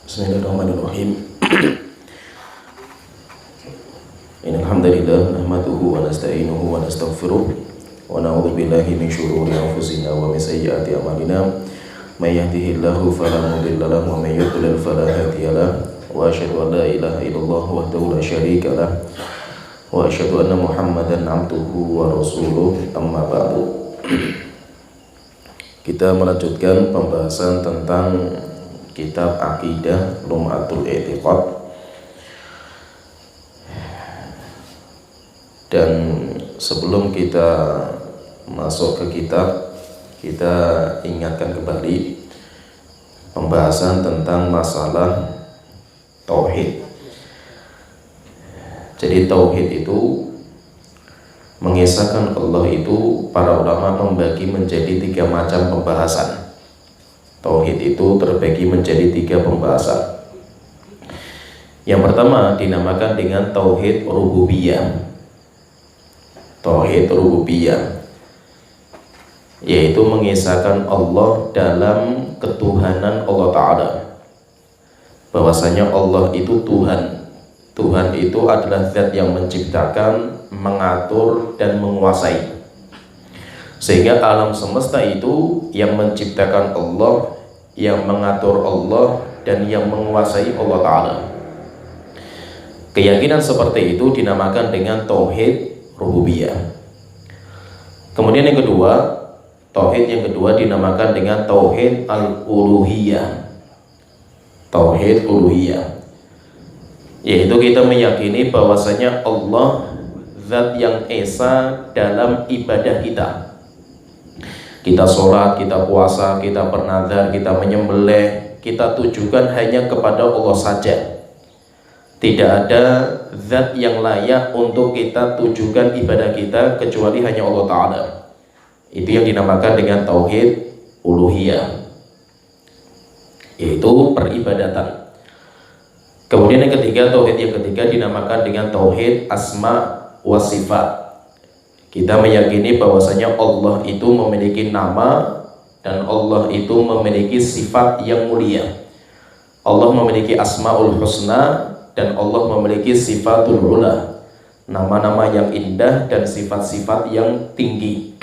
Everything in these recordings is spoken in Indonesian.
Bismillahirrahmanirrahim. Innal hamdalillah nahmaduhu wa nasta'inuhu wa nastaghfiruh wa na'udzu billahi min shururi anfusina wa min sayyiati a'malina. May yahdihillahu fala mudilla lahu wa may yudlil fala hadiya lahu. Wa asyhadu an la ilaha illallah wahdahu la syarika lahu wa asyhadu anna Muhammadan 'abduhu wa rasuluh. Amma ba'du. Kita melanjutkan pembahasan tentang kitab Aqidah Lum'atul I'tiqad, dan sebelum kita masuk ke kitab, kita ingatkan kembali pembahasan tentang masalah tauhid. Jadi tauhid itu mengisahkan Allah itu, para ulama membagi menjadi 3 macam pembahasan. Tauhid itu terbagi menjadi 3 pembahasan. Yang pertama dinamakan dengan tauhid rububiyah. Tauhid rububiyah yaitu mengisahkan Allah dalam ketuhanan Allah Ta'ala, bahwasanya Allah itu Tuhan. Tuhan itu adalah zat yang menciptakan, mengatur, dan menguasai, sehingga alam semesta itu yang menciptakan Allah, yang mengatur Allah, dan yang menguasai Allah Ta'ala. Keyakinan seperti itu dinamakan dengan tauhid rububiyah. Kemudian yang kedua, tauhid yang kedua dinamakan dengan tauhid al-uluhiyah. Tauhid uluhiyah, yaitu kita meyakini bahwasanya Allah zat yang esa dalam ibadah kita. Kita sholat, kita puasa, kita bernazar, kita menyembelih, kita tujukan hanya kepada Allah saja. Tidak ada zat yang layak untuk kita tujukan ibadah kita kecuali hanya Allah Ta'ala. Itu yang dinamakan dengan tauhid uluhiyah, yaitu peribadatan. Kemudian yang ketiga, tauhid yang ketiga dinamakan dengan tauhid asma wa sifat. Kita meyakini bahwasanya Allah itu memiliki nama dan Allah itu memiliki sifat yang mulia. Allah memiliki asmaul husna dan Allah memiliki sifatul ula, nama-nama yang indah dan sifat-sifat yang tinggi.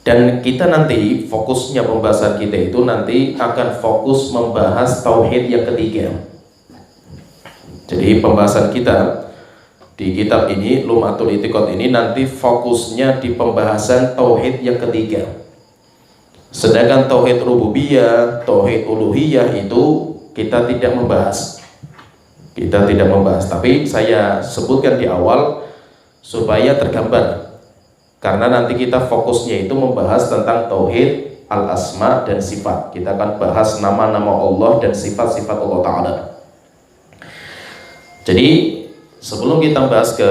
Dan kita nanti fokusnya pembahasan kita itu nanti akan fokus membahas tauhid yang ketiga. Jadi pembahasan kita di kitab ini, Lum'atul I'tiqad ini, nanti fokusnya di pembahasan tauhid yang ketiga. Sedangkan tauhid rububiyah, tauhid uluhiyah itu kita tidak membahas. Kita tidak membahas, tapi saya sebutkan di awal supaya tergambar. Karena nanti kita fokusnya itu membahas tentang tauhid al-asma dan sifat. Kita akan bahas nama-nama Allah dan sifat-sifat Allah Ta'ala. Jadi sebelum kita bahas ke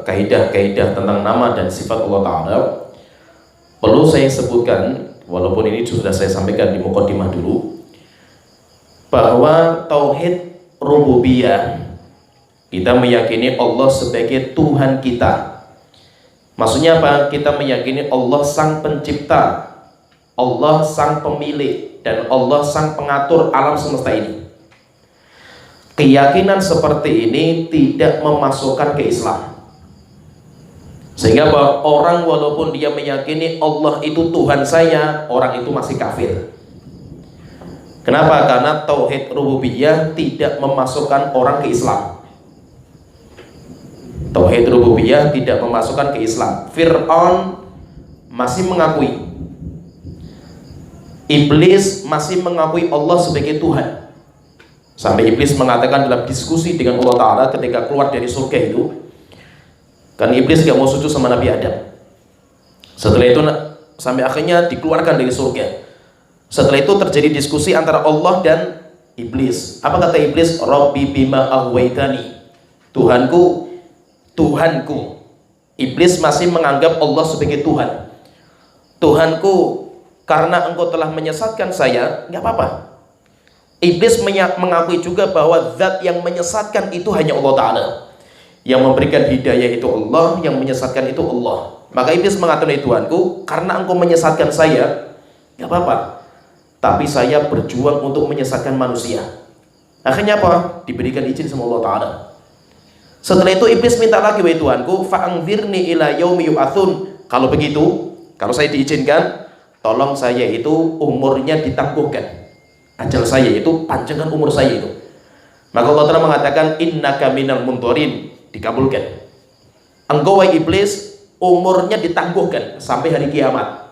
kaidah-kaidah tentang nama dan sifat Allah Ta'ala, perlu saya sebutkan, walaupun ini sudah saya sampaikan di muqaddimah dulu, bahwa tauhid rububiyah, kita meyakini Allah sebagai Tuhan kita. Maksudnya apa? Kita meyakini Allah sang pencipta, Allah sang pemilik, dan Allah sang pengatur alam semesta ini. Keyakinan seperti ini tidak memasukkan ke Islam, sehingga bahwa orang walaupun dia meyakini Allah itu Tuhan saya, orang itu masih kafir. Kenapa? Karena tauhid rububiyah tidak memasukkan orang ke Islam. Tauhid rububiyah tidak memasukkan ke Islam. Fir'aun masih mengakui, Iblis masih mengakui Allah sebagai Tuhan. Sampai Iblis mengatakan dalam diskusi dengan Allah Ta'ala ketika keluar dari surga itu, kan Iblis gak mau sujud sama Nabi Adam. Setelah itu sampai akhirnya dikeluarkan dari surga. Setelah itu terjadi diskusi antara Allah dan Iblis. Apa kata Iblis? Rabbi bima aghwaytani, Tuhanku, Tuhanku. Iblis masih menganggap Allah sebagai Tuhan. Tuhanku, karena engkau telah menyesatkan saya, gak apa-apa. Iblis mengakui juga bahwa zat yang menyesatkan itu hanya Allah Ta'ala. Yang memberikan hidayah itu Allah, yang menyesatkan itu Allah. Maka Iblis mengatakan, Tuhanku, karena engkau menyesatkan saya, gak apa-apa. tapi saya berjuang untuk menyesatkan manusia. Akhirnya apa? Diberikan izin sama Allah Ta'ala. Setelah itu iblis minta lagi, wahai Tuhanku, fa'angzirni ila yaumi yub'atsun. Kalau begitu, kalau saya diizinkan, tolong saya itu umurnya ditangguhkan, ajal saya itu, panjangkan umur saya itu. Maka Allah Ta'ala mengatakan, innaka minal mundorin, dikabulkan. Engkau wahai iblis, umurnya ditangguhkan sampai hari kiamat.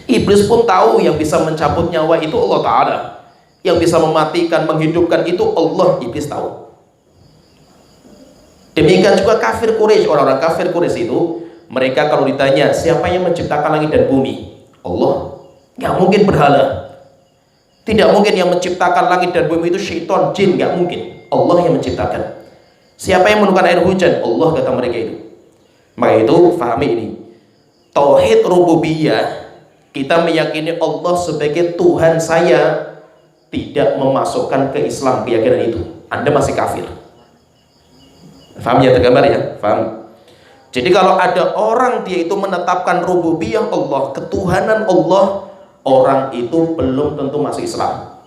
Iblis pun tahu yang bisa mencabut nyawa itu Allah Ta'ala, yang bisa mematikan, menghidupkan itu Allah. Iblis tahu. Demikian juga kafir Quraisy, orang-orang kafir Quraisy itu, mereka kalau ditanya siapa yang menciptakan langit dan bumi, Allah. Nggak mungkin berhala. Tidak mungkin yang menciptakan langit dan bumi itu syaitan, jin, nggak mungkin. Allah yang menciptakan. Siapa yang menurunkan air hujan? Allah, kata mereka itu. Maka itu fahami ini. Tauhid rububiyah, kita meyakini Allah sebagai Tuhan saya, tidak memasukkan ke Islam keyakinan itu. Anda masih kafir. Faham ya, tergambar ya? Faham? Jadi kalau ada orang dia itu menetapkan rububiyah Allah, ketuhanan Allah, orang itu belum tentu masuk Islam.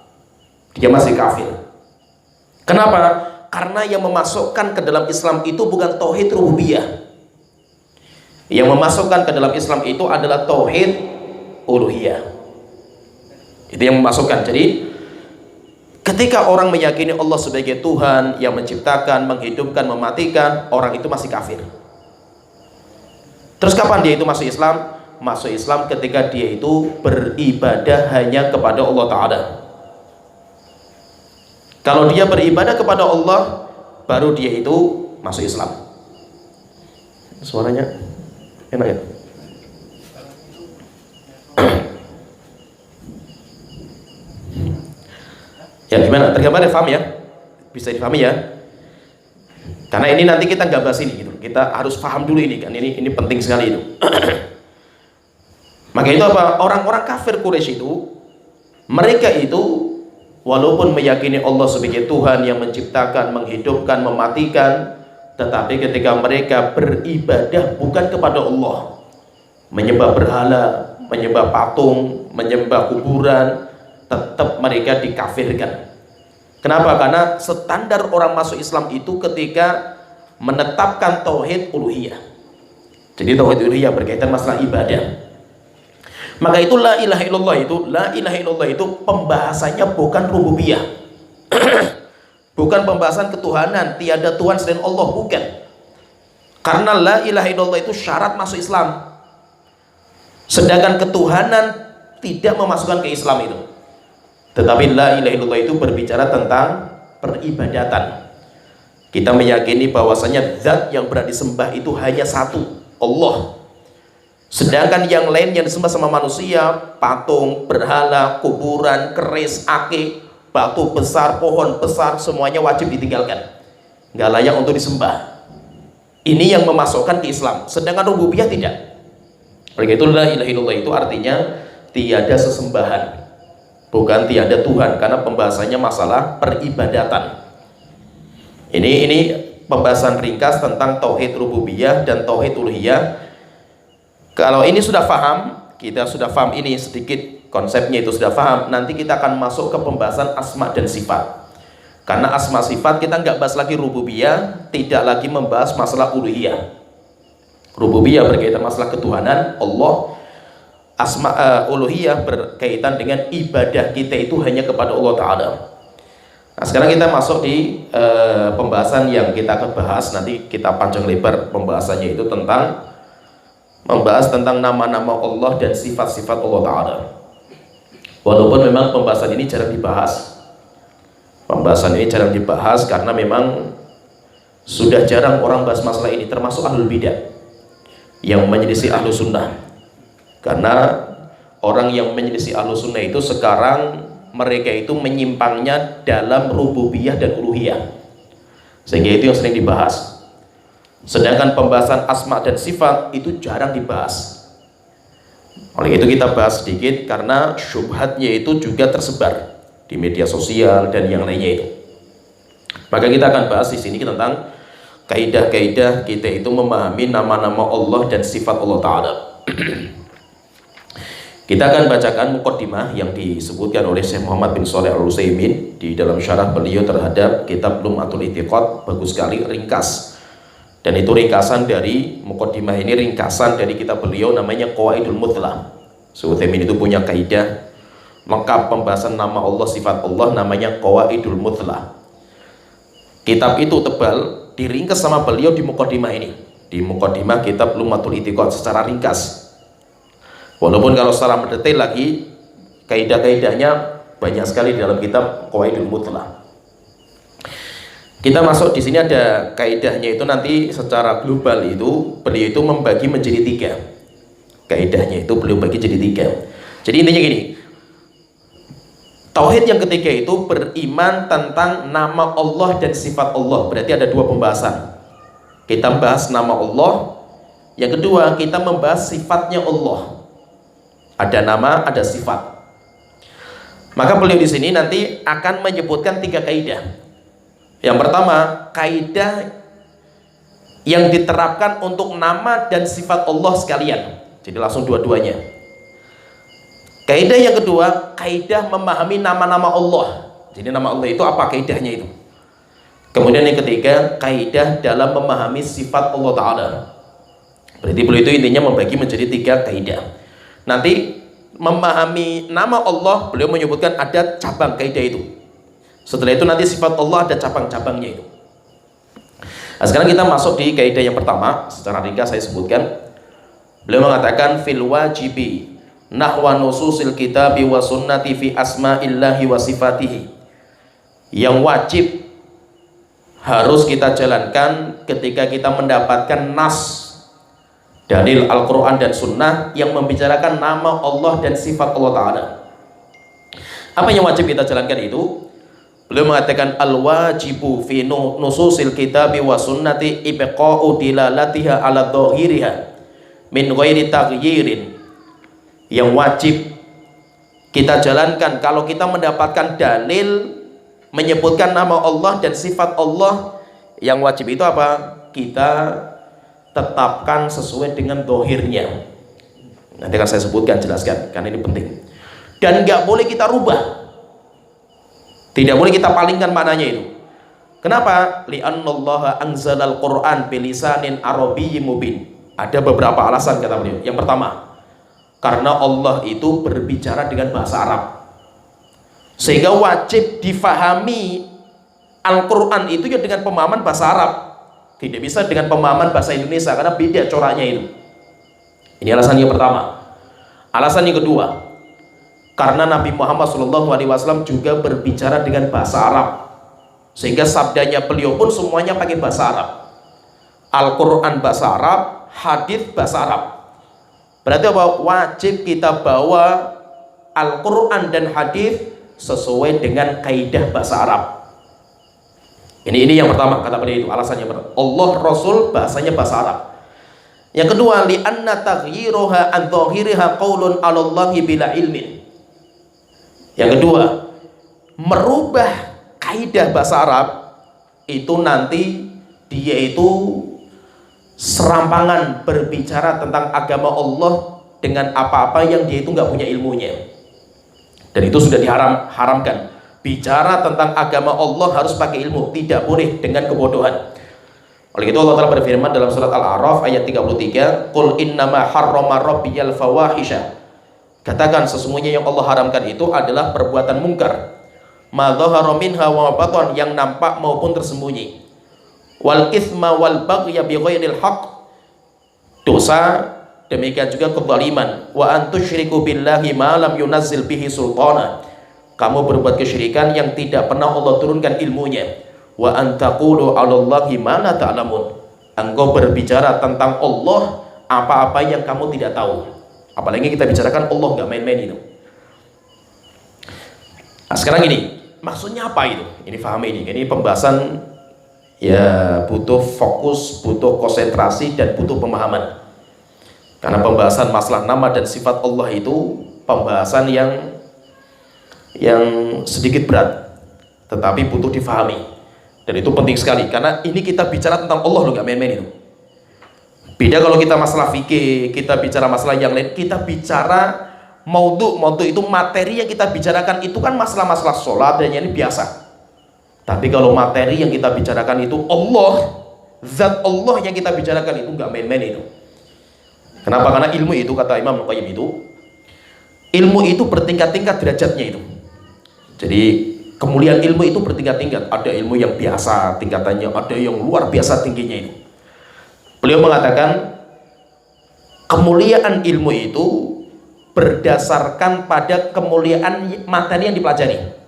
Dia masih kafir. Kenapa? Karena yang memasukkan ke dalam Islam itu bukan tauhid rububiyah. Yang memasukkan ke dalam Islam itu adalah tauhid uluhiyah. Itu yang memasukkan. Jadi ketika orang meyakini Allah sebagai Tuhan yang menciptakan, menghidupkan, mematikan, orang itu masih kafir. Terus kapan dia itu masuk Islam? Masuk Islam ketika dia itu beribadah hanya kepada Allah Ta'ala. Kalau dia beribadah kepada Allah, baru dia itu masuk Islam. Suaranya enak ya? Ya gimana? Tergambar ya, paham ya? Bisa dipahami ya? Karena ini nanti kita nggak bahas ini gitu. Kita harus paham dulu ini kan. Ini penting sekali itu. Maka itu apa? Orang-orang kafir Quraisy itu, mereka itu walaupun meyakini Allah sebagai Tuhan yang menciptakan, menghidupkan, mematikan, tetapi ketika mereka beribadah bukan kepada Allah, menyembah berhala, menyembah patung, menyembah kuburan, tetap mereka dikafirkan. Kenapa? Karena standar orang masuk Islam itu ketika menetapkan tauhid uluhiyah. Jadi tauhid uluhiyah berkaitan masalah ibadah. Maka itu la ilaha illallah itu pembahasannya bukan rububiyah. Bukan pembahasan ketuhanan, tiada Tuhan selain Allah, bukan. Karena la ilaha illallah itu syarat masuk Islam. Sedangkan ketuhanan tidak memasukkan ke Islam itu. Tetapi la ilaha illallah itu berbicara tentang peribadatan. Kita meyakini bahwasanya zat yang berhak disembah itu hanya satu, Allah. Sedangkan yang lain yang disembah sama manusia, patung, berhala, kuburan, keris, akik, batu besar, pohon besar, semuanya wajib ditinggalkan. Nggak layak untuk disembah. Ini yang memasukkan ke Islam. Sedangkan rububiyah tidak. Oleh itu la ilaha illallah itu artinya tiada sesembahan, bukan tiada Tuhan, karena pembahasannya masalah peribadatan. Ini pembahasan ringkas tentang tauhid rububiyah dan tauhid uluhiyah. Kalau ini sudah paham, kita sudah paham ini sedikit konsepnya itu sudah paham, nanti kita akan masuk ke pembahasan asma dan sifat. Karena asma sifat kita nggak bahas lagi rububiyah, tidak lagi membahas masalah uluhiyah. Rububiyah berkaitan masalah ketuhanan Allah, asma uluhiyah berkaitan dengan ibadah kita itu hanya kepada Allah Ta'ala. Nah sekarang kita masuk di pembahasan yang kita akan bahas, nanti kita panjang lebar pembahasannya itu tentang membahas tentang nama-nama Allah dan sifat-sifat Allah Ta'ala. Walaupun memang pembahasan ini jarang dibahas. Pembahasan ini jarang dibahas karena memang sudah jarang orang bahas masalah ini, termasuk ahlul bidah yang menyelisih ahlu sunnah. Karena orang yang menyelisih ahlu sunnah itu sekarang mereka itu menyimpangnya dalam rububiyah dan uluhiyah, sehingga itu yang sering dibahas. Sedangkan pembahasan asma dan sifat itu jarang dibahas. Oleh itu kita bahas sedikit karena syubhatnya itu juga tersebar di media sosial dan yang lainnya itu. Maka kita akan bahas di sini tentang kaidah-kaidah kita itu memahami nama-nama Allah dan sifat Allah Ta'ala. Kita akan bacakan muqaddimah yang disebutkan oleh Syekh Muhammad bin Shalih Al-Utsaimin di dalam syarah beliau terhadap kitab Lum'atul I'tiqad. Bagus sekali, ringkas. Dan itu ringkasan dari muqaddimah ini, ringkasan dari kitab beliau namanya Qawaidul Muthlah. Syekh Utsaimin itu punya kaidah lengkap pembahasan nama Allah, sifat Allah, namanya Qawaidul Muthlah. Kitab itu tebal, diringkas sama beliau di muqaddimah ini. Di muqaddimah kitab Lum'atul I'tiqad secara ringkas. Walaupun kalau secara mendetail lagi kaidah-kaidahnya banyak sekali di dalam kitab Qawaidul Muthlah. Kita masuk di sini ada kaidahnya itu nanti secara global itu beliau itu membagi menjadi 3. Kaidahnya itu beliau bagi jadi 3. Jadi intinya gini. Tauhid yang ketiga itu beriman tentang nama Allah dan sifat Allah. Berarti ada 2 pembahasan. Kita membahas nama Allah. Yang kedua kita membahas sifatnya Allah. Ada nama, ada sifat. Maka beliau di sini nanti akan menyebutkan 3 kaidah. Yang pertama, kaidah yang diterapkan untuk nama dan sifat Allah sekalian. Jadi langsung dua-duanya. Kaidah yang kedua, kaidah memahami nama-nama Allah. Jadi nama Allah itu apa kaidahnya itu. Kemudian yang ketiga, kaidah dalam memahami sifat Allah Ta'ala. Berarti beliau itu intinya membagi menjadi 3 kaidah. Nanti memahami nama Allah, beliau menyebutkan ada cabang kaidah itu. Setelah itu nanti sifat Allah ada cabang-cabangnya itu. Nah, sekarang kita masuk di kaidah yang pertama. Secara ringkas saya sebutkan. Beliau mengatakan fil wajibi nahwa nususil kitabi wa sunnati fi asma'illahi wa sifatihi. Yang wajib harus kita jalankan ketika kita mendapatkan nas dalil Al-Quran dan Sunnah yang membicarakan nama Allah dan sifat Allah Ta'ala. Apa yang wajib kita jalankan itu? Beliau mengatakan al-wajibu fi nususil kitabi wa sunnati ibqa'u dilalatiha ala dhahiriha min ghairi taghyirin. Yang wajib kita jalankan kalau kita mendapatkan dalil menyebutkan nama Allah dan sifat Allah, yang wajib itu apa? Kita tetapkan sesuai dengan dohirnya. Nanti akan saya sebutkan, jelaskan, karena ini penting. Dan nggak boleh kita rubah, tidak boleh kita palingkan maknanya itu. Kenapa? Li'annallaha anzalal Qur'an bilisanin arabiyyin mubin. Ada beberapa alasan kata beliau. Yang pertama, karena Allah itu berbicara dengan bahasa Arab, sehingga wajib difahami Al-Quran itu ya dengan pemahaman bahasa Arab. Tidak bisa dengan pemahaman bahasa Indonesia karena beda coraknya itu. Ini alasan yang pertama. Alasan yang kedua, karena Nabi Muhammad SAW juga berbicara dengan bahasa Arab, sehingga sabdanya beliau pun semuanya pakai bahasa Arab. Al-Quran bahasa Arab, hadis bahasa Arab. Berarti apa? Wajib kita bawa Al-Quran dan hadis sesuai dengan kaidah bahasa Arab. Ini yang pertama kata beliau itu, alasannya Allah Rasul bahasanya bahasa Arab. Yang kedua, li'anna taghyiruha an dhahiriha qaulun 'ala Allahi bila ilmin. Yang kedua, merubah kaidah bahasa Arab itu nanti dia itu serampangan berbicara tentang agama Allah dengan apa-apa yang dia itu nggak punya ilmunya. Dan itu sudah diharamkan. Bicara tentang agama Allah harus pakai ilmu, tidak boleh dengan kebodohan. Oleh itu Allah Ta'ala berfirman dalam surat Al-A'raf ayat 33, qul innama harrama rabbiyal fawahisha. Katakan sesungguhnya yang Allah haramkan itu adalah perbuatan mungkar, ma dhahara minha wa batan, yang nampak maupun tersembunyi, wal itsma wal baghya bighairil haqq, dosa, demikian juga kezaliman, wa an tusyriku billahi ma lam yunazzil bihi sultana, kamu berbuat kesyirikan yang tidak pernah Allah turunkan ilmunya, wa an taqulu 'alallahi ma la ta'lamun, engkau berbicara tentang Allah apa-apa yang kamu tidak tahu. Apalagi kita bicarakan Allah, nggak main-main itu. Nah, sekarang ini maksudnya apa itu? Ini pahami ini. Ini pembahasan ya butuh fokus, butuh konsentrasi, dan butuh pemahaman. Karena pembahasan masalah nama dan sifat Allah itu pembahasan yang sedikit berat, tetapi butuh difahami. Dan itu penting sekali, karena ini kita bicara tentang Allah loh, nggak main-main itu. Beda kalau kita masalah fikih, kita bicara masalah yang lain, kita bicara maudhu itu materi yang kita bicarakan itu kan masalah-masalah sholat dan ini biasa. Tapi kalau materi yang kita bicarakan itu Allah, zat Allah yang kita bicarakan itu nggak main-main itu. Kenapa? Karena ilmu itu, kata Imam Al-Qayyim itu, ilmu itu bertingkat-tingkat derajatnya itu. Jadi kemuliaan ilmu itu bertingkat-tingkat. Ada ilmu yang biasa tingkatannya, ada yang luar biasa tingginya itu. Beliau mengatakan kemuliaan ilmu itu berdasarkan pada kemuliaan materi yang dipelajari.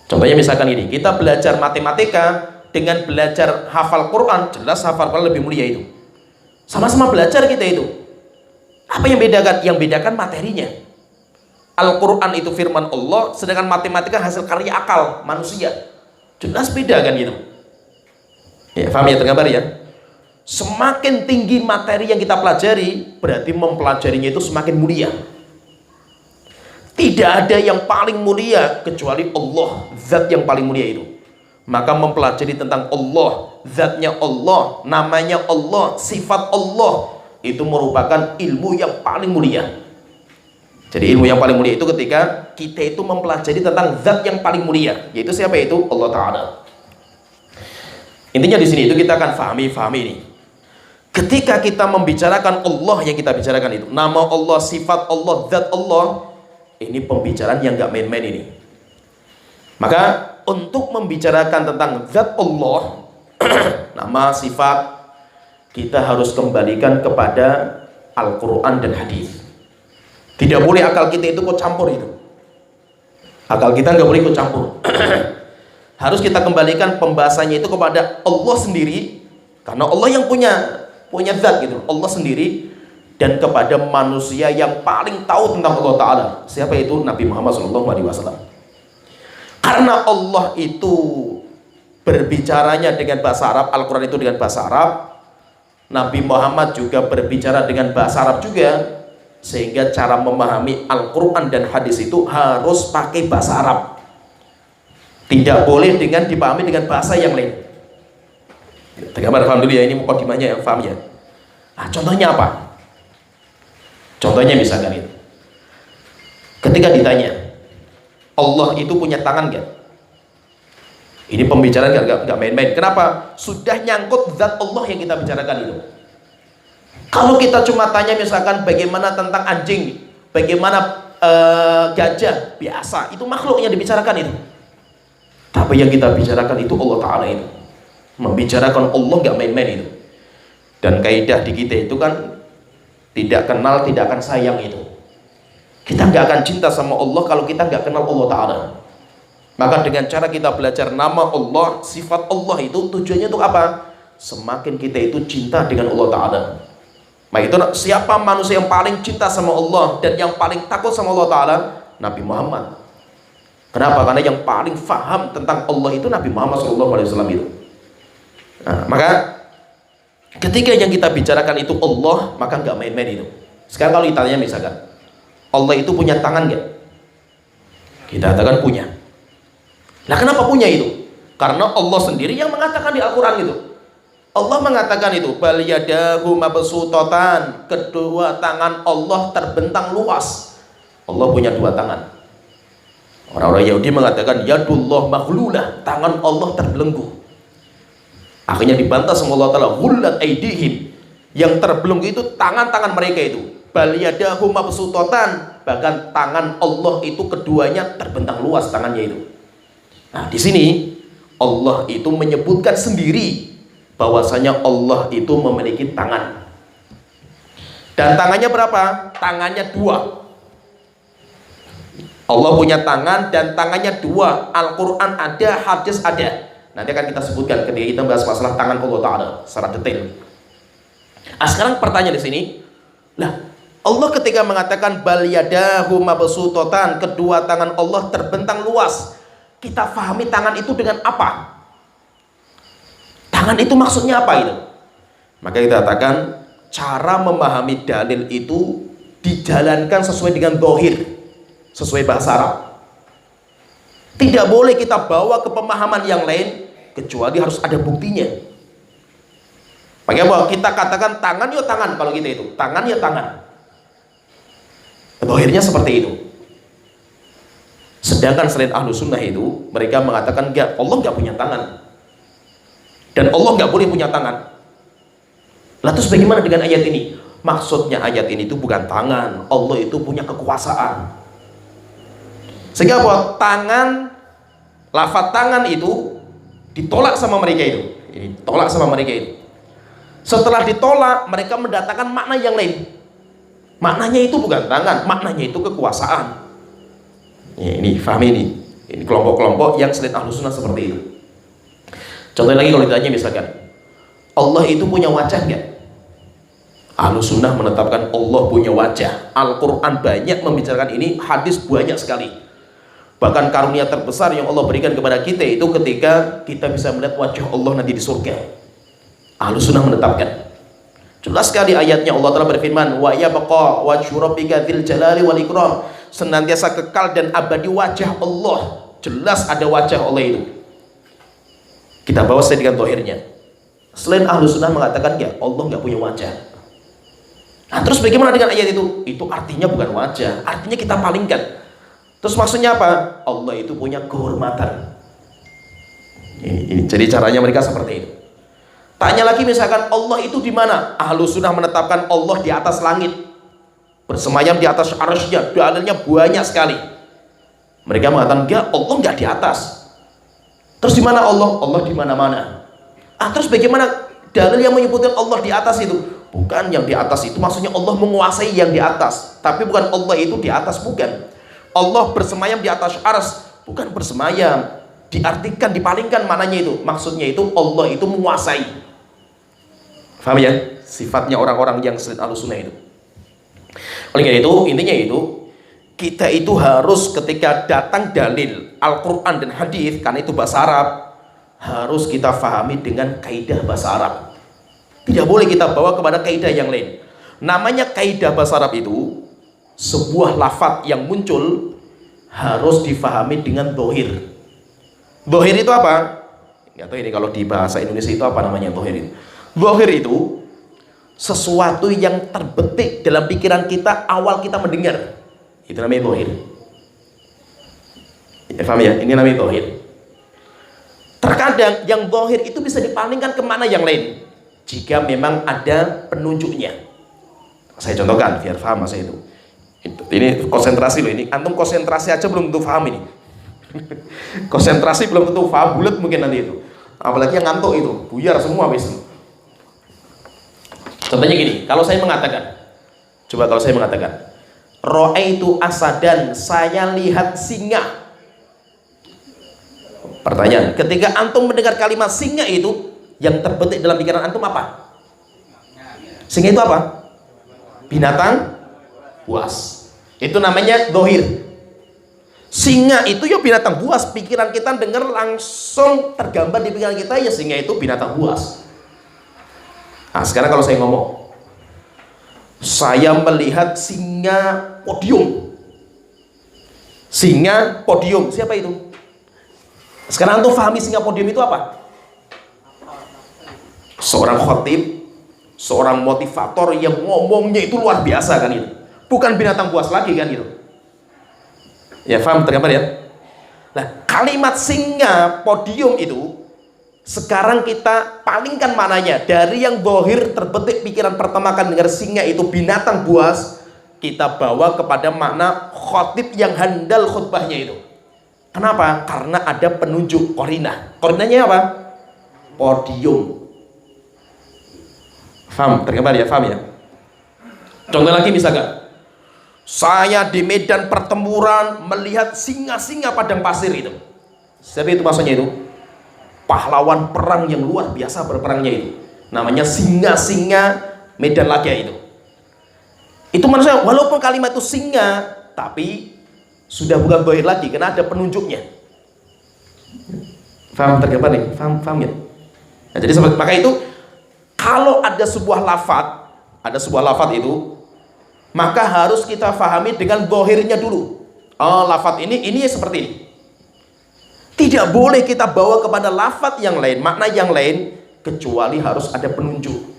Contohnya misalkan ini, kita belajar matematika dengan belajar hafal Quran, jelas hafal Quran lebih mulia itu. Sama-sama belajar kita itu. Apa yang bedakan? Yang bedakan materinya. Al-Quran itu firman Allah, sedangkan matematika hasil karya akal manusia. Jelas beda kan gitu. Ya, paham ya, tergambar ya? Semakin tinggi materi yang kita pelajari, berarti mempelajarinya itu semakin mulia. Tidak ada yang paling mulia kecuali Allah, zat yang paling mulia itu. Maka mempelajari tentang Allah, zatnya Allah, namanya Allah, sifat Allah, itu merupakan ilmu yang paling mulia. Jadi ilmu yang paling mulia itu ketika kita itu mempelajari tentang zat yang paling mulia, yaitu siapa itu? Allah Ta'ala. Intinya di sini itu kita akan fahami ini. Ketika kita membicarakan Allah yang kita bicarakan itu, nama Allah, sifat Allah, zat Allah, ini pembicaraan yang gak main-main ini. Maka untuk membicarakan tentang zat Allah, nama, sifat, kita harus kembalikan kepada Al-Quran dan hadis. Tidak boleh akal kita itu ikut campur itu. Akal kita nggak boleh ikut campur. Harus kita kembalikan pembahasannya itu kepada Allah sendiri, karena Allah yang punya zat gitu, Allah sendiri, dan kepada manusia yang paling tahu tentang Allah Ta'ala. Siapa itu? Nabi Muhammad SAW. Karena Allah itu berbicaranya dengan bahasa Arab, Al-Quran itu dengan bahasa Arab, Nabi Muhammad juga berbicara dengan bahasa Arab juga, sehingga cara memahami Al-Quran dan hadis itu harus pakai bahasa Arab. Tidak boleh dipahami dengan bahasa yang lain. Tergambar, alhamdulillah, ini mukadimahnya yang paham ya. Nah, contohnya apa? Contohnya misalkan itu, ketika ditanya Allah itu punya tangan gak? Ini pembicaraan gak main-main. Kenapa? Sudah nyangkut zat Allah yang kita bicarakan itu. Kalau kita cuma tanya misalkan bagaimana tentang anjing, bagaimana gajah, biasa, itu makhluk yang dibicarakan itu. Tapi yang kita bicarakan itu Allah Ta'ala itu. Membicarakan Allah gak main-main itu. Dan kaidah di kita itu kan tidak kenal, tidak akan sayang itu. Kita nggak akan cinta sama Allah kalau kita nggak kenal Allah Ta'ala. Maka dengan cara kita belajar nama Allah, sifat Allah itu tujuannya untuk apa? Semakin kita itu cinta dengan Allah Ta'ala. Nah itu siapa manusia yang paling cinta sama Allah dan yang paling takut sama Allah Ta'ala? Nabi Muhammad. Kenapa? Karena yang paling faham tentang Allah itu Nabi Muhammad SAW itu. Nah, maka ketika yang kita bicarakan itu Allah, maka nggak main-main itu. Sekarang kalau ditanya misalkan, Allah itu punya tangan nggak? Kita katakan punya. Nah kenapa punya itu? Karena Allah sendiri yang mengatakan di Al-Quran itu. Allah mengatakan itu, bal yadahu mabsutatan, kedua tangan Allah terbentang luas. Allah punya dua tangan. Orang-orang Yahudi mengatakan yadullah maghlulah, tangan Allah terbelenggu. Akhirnya dibantah sama Allah Ta'ala, ghullat aidihim, yang terbelenggu itu tangan-tangan mereka itu. Bal yadahu mabsutatan, bahkan tangan Allah itu keduanya terbentang luas tangannya itu. Nah di sini Allah itu menyebutkan sendiri bahwasanya Allah itu memiliki tangan. Dan tangannya berapa? Tangannya dua. Allah punya tangan dan tangannya dua. Al-Quran ada, hadis ada. Nanti akan kita sebutkan ketika kita bahas masalah tangan Allah Ta'ala secara detail. Nah, sekarang pertanyaan di sini, lah Allah ketika mengatakan bal yadahu mabsutatan, kedua tangan Allah terbentang luas, kita pahami tangan itu dengan apa? Tangan itu maksudnya apa itu? Maka kita katakan cara memahami dalil itu dijalankan sesuai dengan zahir, sesuai bahasa Arab. Tidak boleh kita bawa ke pemahaman yang lain kecuali harus ada buktinya. Makanya bahwa kita katakan tangan ya tangan, kalau kita itu tangan ya tangan. Zahirnya seperti itu. Sedangkan selain ahlu sunnah itu, mereka mengatakan enggak, Allah enggak punya tangan, dan Allah enggak boleh punya tangan. Lah terus bagaimana dengan ayat ini? Maksudnya ayat ini itu bukan tangan, Allah itu punya kekuasaan. Sehingga apa? Tangan, lafaz tangan itu ditolak sama mereka itu. Ini tolak sama mereka itu. Setelah ditolak, mereka mendatangkan makna yang lain. Maknanya itu bukan tangan, maknanya itu kekuasaan. Ini paham ini kelompok-kelompok yang selain ahlu sunnah seperti itu. Contoh lagi kalau ditanya misalkan, Allah itu punya wajah nggak? Ahlu sunnah menetapkan Allah punya wajah. Al-Quran banyak membicarakan ini, hadis banyak sekali. Bahkan karunia terbesar yang Allah berikan kepada kita itu ketika kita bisa melihat wajah Allah nanti di surga. Ahlu sunnah menetapkan. Jelas sekali ayatnya, Allah telah berfirman, wa yabqa wajhu rabbika dzil jalali wal ikram. Senantiasa kekal dan abadi wajah Allah. Jelas ada wajah Allah itu. Kita bawa saya dengan zahirnya. Selain ahlu sunnah mengatakan ya Allah nggak punya wajah. Nah terus bagaimana dengan ayat itu? Itu artinya bukan wajah, artinya kita palingkan. Terus maksudnya apa? Allah itu punya kehormatan. Ini jadi caranya mereka seperti itu. Tanya lagi misalkan Allah itu di mana? Ahlu sunnah menetapkan Allah di atas langit, bersemayam di atas arsy-Nya. Dalilnya banyak sekali. Mereka mengatakan enggak, Allah enggak di atas. Terus di mana Allah? Allah di mana-mana. Terus bagaimana dalil yang menyebutkan Allah di atas itu? Bukan yang di atas itu maksudnya Allah menguasai yang di atas, tapi bukan Allah itu di atas, bukan. Allah bersemayam di atas arsy, bukan bersemayam. Diartikan, dipalingkan maknanya itu. Maksudnya itu Allah itu menguasai. Paham ya? Sifatnya orang-orang yang selain ahlu sunnah itu. Oleh karena itu, intinya itu, kita itu harus ketika datang dalil Al-Quran dan hadis, karena itu bahasa Arab, harus kita fahami dengan kaidah bahasa Arab. Tidak boleh kita bawa kepada kaidah yang lain. Namanya kaidah bahasa Arab itu sebuah lafaz yang muncul harus difahami dengan dohir. Dohir itu apa? Nggak tahu ini kalau di bahasa Indonesia itu apa namanya dohir itu. Dohir itu sesuatu yang terbetik dalam pikiran kita awal kita mendengar. Itu namanya dohir. Ya, paham ya? Ini namanya dohir. Terkadang yang dohir itu bisa dipalingkan ke mana yang lain jika memang ada penunjuknya. Saya contohkan biar paham masa itu. Ini konsentrasi loh, ini antum konsentrasi aja belum tentu paham ini. Konsentrasi belum tentu paham, bulat mungkin nanti itu. Apalagi yang ngantuk itu, buyar semua habis. Contohnya gini, kalau saya mengatakan, coba kalau saya mengatakan, ro'aitu asadan, saya lihat singa. Pertanyaan, ketika antum mendengar kalimat singa itu, yang terbetik dalam pikiran antum apa? Singa itu apa? Binatang buas. Itu namanya dohir. Singa itu ya binatang buas. Pikiran kita dengar langsung tergambar di pikiran kita, ya singa itu binatang buas. Nah sekarang kalau saya ngomong, saya melihat singa podium. Singa podium, siapa itu? Sekarang antum fahami singa podium itu apa? Seorang khotib, seorang motivator yang ngomongnya itu luar biasa kan itu. Bukan binatang buas lagi kan itu. Ya paham tergambar ya. Nah kalimat singa podium itu sekarang kita palingkan mananya dari yang dohir terbetik pikiran pertama kan dengar singa itu binatang buas, kita bawa kepada makna khotib yang handal khutbahnya itu. Kenapa? Karena ada penunjuk korinah. Korinahnya apa? Podium. Paham tergambar ya? Paham ya? Contoh lagi misalkan, saya di medan pertempuran melihat singa-singa padang pasir itu. Siapa itu maksudnya itu? Pahlawan perang yang luar biasa berperangnya itu. Namanya singa-singa medan laga itu. Itu manusia, walaupun kalimat itu singa, tapi sudah bukan dohir lagi karena ada penunjuknya. Paham tergambar nih? Paham ya? Nah, jadi maka itu kalau ada sebuah lafaz itu, maka harus kita fahami dengan dohirnya dulu. Oh, lafaz ini seperti ini. Tidak boleh kita bawa kepada lafaz yang lain, makna yang lain, kecuali harus ada penunjuk.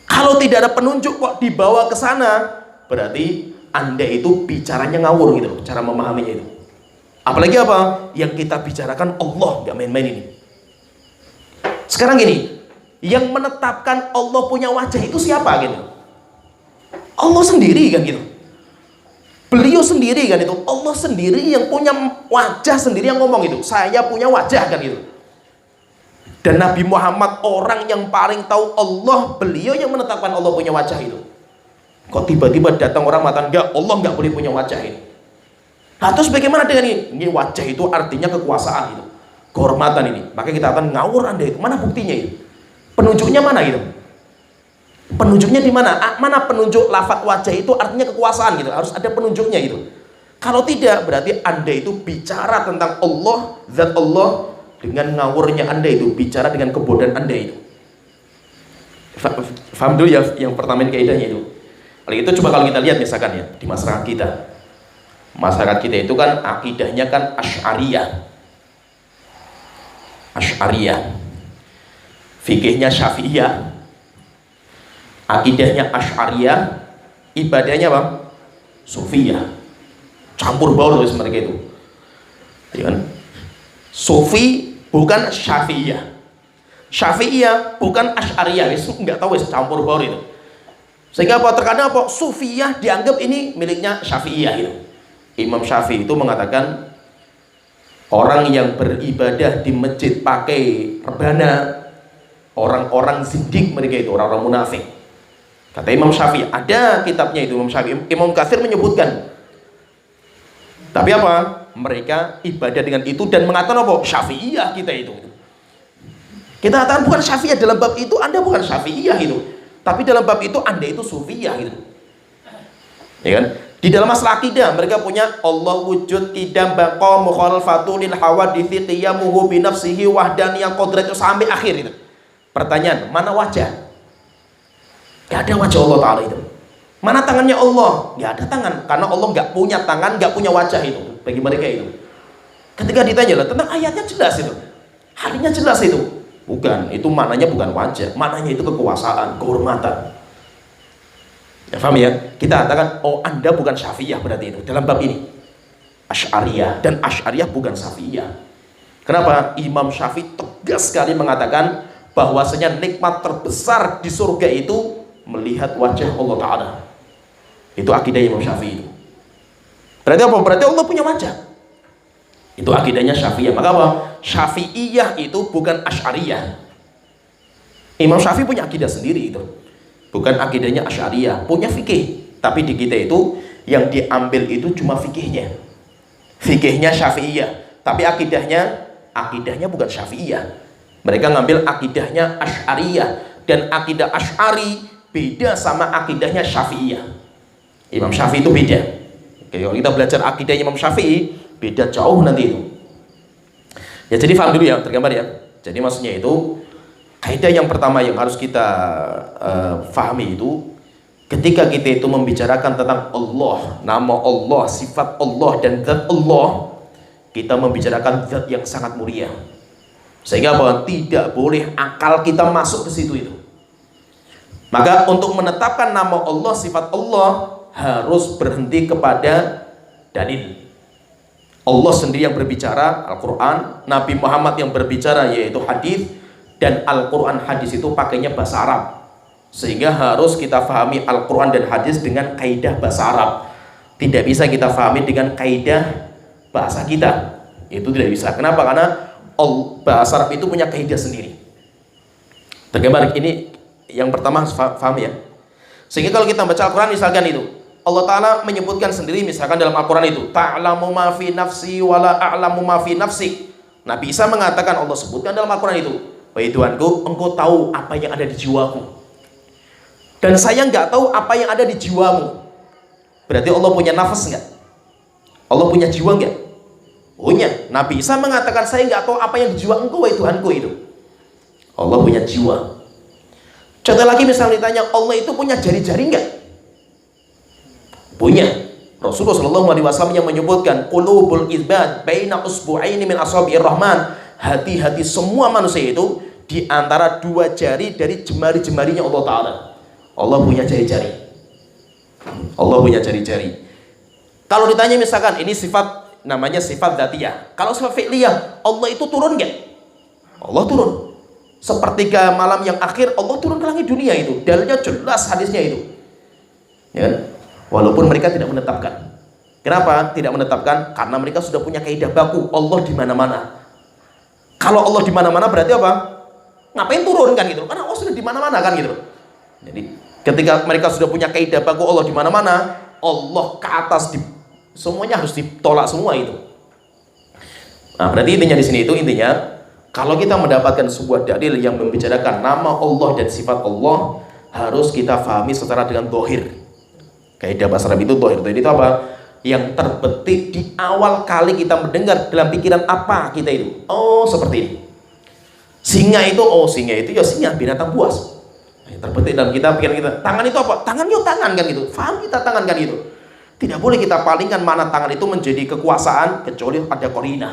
Kalau tidak ada penunjuk kok dibawa ke sana, berarti Anda itu bicaranya ngawur gitu loh, cara memahaminya itu. Apalagi apa? Yang kita bicarakan Allah, nggak main-main ini. Sekarang gini, yang menetapkan Allah punya wajah itu siapa gitu? Allah sendiri kan gitu. Beliau sendiri kan itu. Allah sendiri yang punya wajah sendiri yang ngomong itu. Saya punya wajah kan itu. Dan Nabi Muhammad orang yang paling tahu Allah, beliau yang menetapkan Allah punya wajah itu. Kok tiba-tiba datang orang mengatakan enggak, Allah enggak boleh punya wajah ini. Nah, terus bagaimana dengan ini? Ini wajah itu artinya kekuasaan itu, kehormatan ini. Maka kita akan ngawur Anda itu. Mana buktinya itu? Penunjuknya mana gitu? Penunjuknya di mana? Mana penunjuk lafaz wajah itu artinya kekuasaan gitu. Harus ada penunjuknya gitu. Kalau tidak, berarti Anda itu bicara tentang Allah, zat Allah, dengan ngawurnya Anda itu, bicara dengan kebodohan Anda itu. Faham dulu ya yang pertama ini kaidahnya itu. Kalau itu coba kalau kita lihat misalkan ya di masyarakat kita. Masyarakat kita itu kan akidahnya kan Asy'ariyah. Asy'ariyah. Fikihnya Syafi'iyah. Akidahnya Asy'ariyah, ibadahnya apa? Sufiyah. Campur baur terus mereka itu. Ya kan? Sufi bukan Syafi'iyah. Syafi'iyah bukan Asy'ariyah. Enggak tahu campur baur itu. Sehingga apa? Terkadang apa? Sufiyah dianggap ini miliknya Syafi'iyah gitu. Imam Syafi'i itu mengatakan orang yang beribadah di masjid pakai rebana, orang-orang zindik mereka itu, orang-orang munafik. Kata Imam Syafi'i, ada kitabnya itu Imam Syafi'i. Imam Katsir menyebutkan. Tapi apa? Mereka ibadah dengan itu dan mengatakan apa? Syafi'iyah kita itu. Kita katakan bukan Syafi'iyah dalam bab itu, Anda bukan Syafi'iyah itu. Tapi dalam bab itu Anda itu Sufiyah gitu. Ya kan? Di dalam masalah akidah mereka punya Allah wujud tidak baqa mukhalafatu lil hawadithi qiyamuhu bi nafsihi wahdaniyah qadrat sampai akhir itu. Pertanyaan, mana wajah? Gak ada wajah Allah Ta'ala itu. Mana tangannya Allah? Gak ada tangan, karena Allah gak punya tangan, gak punya wajah itu bagi mereka itu. Ketika ditanya lah tentang ayatnya jelas itu, harinya jelas itu. Bukan, itu maknanya bukan wajah, maknanya itu kekuasaan, kehormatan. Ya, paham ya? Kita katakan, oh Anda bukan Syafi'iyah berarti itu dalam bab ini. Asy'ariyah, dan Asy'ariyah bukan Syafi'iyah. Kenapa? Imam Syafi'i tegas sekali mengatakan bahwasanya nikmat terbesar di surga itu melihat wajah Allah Ta'ala. Itu akidah Imam Syafi'i itu. Berarti apa? Berarti Allah punya wajah. Itu akidahnya Syafi'iyah. Maka apa? Syafi'iyah itu bukan Asy'ariyah. Imam Syafi'i punya akidah sendiri itu. Bukan akidahnya Asy'ariyah, punya fikih. Tapi di kita itu yang diambil itu cuma fikihnya. Fikihnya Syafi'iyah, tapi akidahnya bukan Syafi'iyah. Mereka ngambil akidahnya Asy'ariyah, dan akidah Asy'ari beda sama akidahnya Syafi'iyah. Imam Syafi'i itu beda. Oke, kalau kita belajar akidah Imam Syafi'i beda jauh nanti itu. Ya, jadi paham dulu ya, tergambar ya. Jadi maksudnya itu kaidah yang pertama yang harus kita fahami itu, ketika kita itu membicarakan tentang Allah, nama Allah, sifat Allah, dan zat Allah, kita membicarakan zat yang sangat mulia. Sehingga bahwa tidak boleh akal kita masuk ke situ itu. Maka untuk menetapkan nama Allah, sifat Allah, harus berhenti kepada dalil. Allah sendiri yang berbicara, Al-Quran, Nabi Muhammad yang berbicara yaitu hadis, dan Al-Quran hadis itu pakainya bahasa Arab. Sehingga harus kita fahami Al-Quran dan hadis dengan kaidah bahasa Arab. Tidak bisa kita fahami dengan kaidah bahasa kita. Itu tidak bisa. Kenapa? Karena bahasa Arab itu punya kaidah sendiri. Bagaimana ini yang pertama harus paham ya. Sehingga kalau kita baca Al-Quran misalkan itu, Allah Ta'ala menyebutkan sendiri misalkan dalam Al-Quran itu, ta'lamu ma fi nafsi wa la a'lamu ma fi nafsik. Nabi Isa mengatakan, Allah sebutkan dalam Al-Quran itu, wahai Tuhanku, engkau tahu apa yang ada di jiwaku, dan saya nggak tahu apa yang ada di jiwamu. Berarti Allah punya nafas nggak? Allah punya jiwa nggak? Punya. Nabi Isa mengatakan, saya nggak tahu apa yang di jiwa engkau, wahai Tuhanku itu. Allah punya jiwa. Contoh lagi misalnya ditanya, Allah itu punya jari-jari nggak? Punya. Rasulullah SAW yang menyebutkan, qulubul ibad baina usbu'aini min asabi'ir rahman. Hati-hati semua manusia itu di antara dua jari dari jemari-jemarinya Allah Ta'ala. Allah punya jari-jari. Allah punya jari-jari. Kalau ditanya misalkan ini sifat, namanya sifat dzatiyah. Kalau sifat fi'liyah, Allah itu turun nggak? Allah turun. Sepertiga malam yang akhir Allah turun ke langit dunia itu. Dalilnya jelas hadisnya itu. Ya kan? Walaupun mereka tidak menetapkan. Kenapa tidak menetapkan? Karena mereka sudah punya kaidah baku Allah di mana-mana. Kalau Allah di mana-mana berarti apa? Ngapain turun kan gitu? Karena Allah sudah di mana-mana kan gitu. Jadi ketika mereka sudah punya kaidah baku Allah di mana-mana, Allah ke atas semuanya harus ditolak semua itu. Nah, berarti intinya di sini itu intinya kalau kita mendapatkan sebuah dalil yang membicarakan nama Allah dan sifat Allah, harus kita fahami secara dengan dohir. Kaidah bahasa Arab itu dohir. Itu apa? Yang terbetik di awal kali kita mendengar dalam pikiran apa kita itu. Oh, seperti ini. Singa itu, oh singa itu ya singa, binatang buas. Terbetik dalam kita pikiran kita. Tangan itu apa? Tangan yuk tangan kan gitu. Faham kita tangan kan gitu. Tidak boleh kita palingkan mana tangan itu menjadi kekuasaan kecuali ada korina.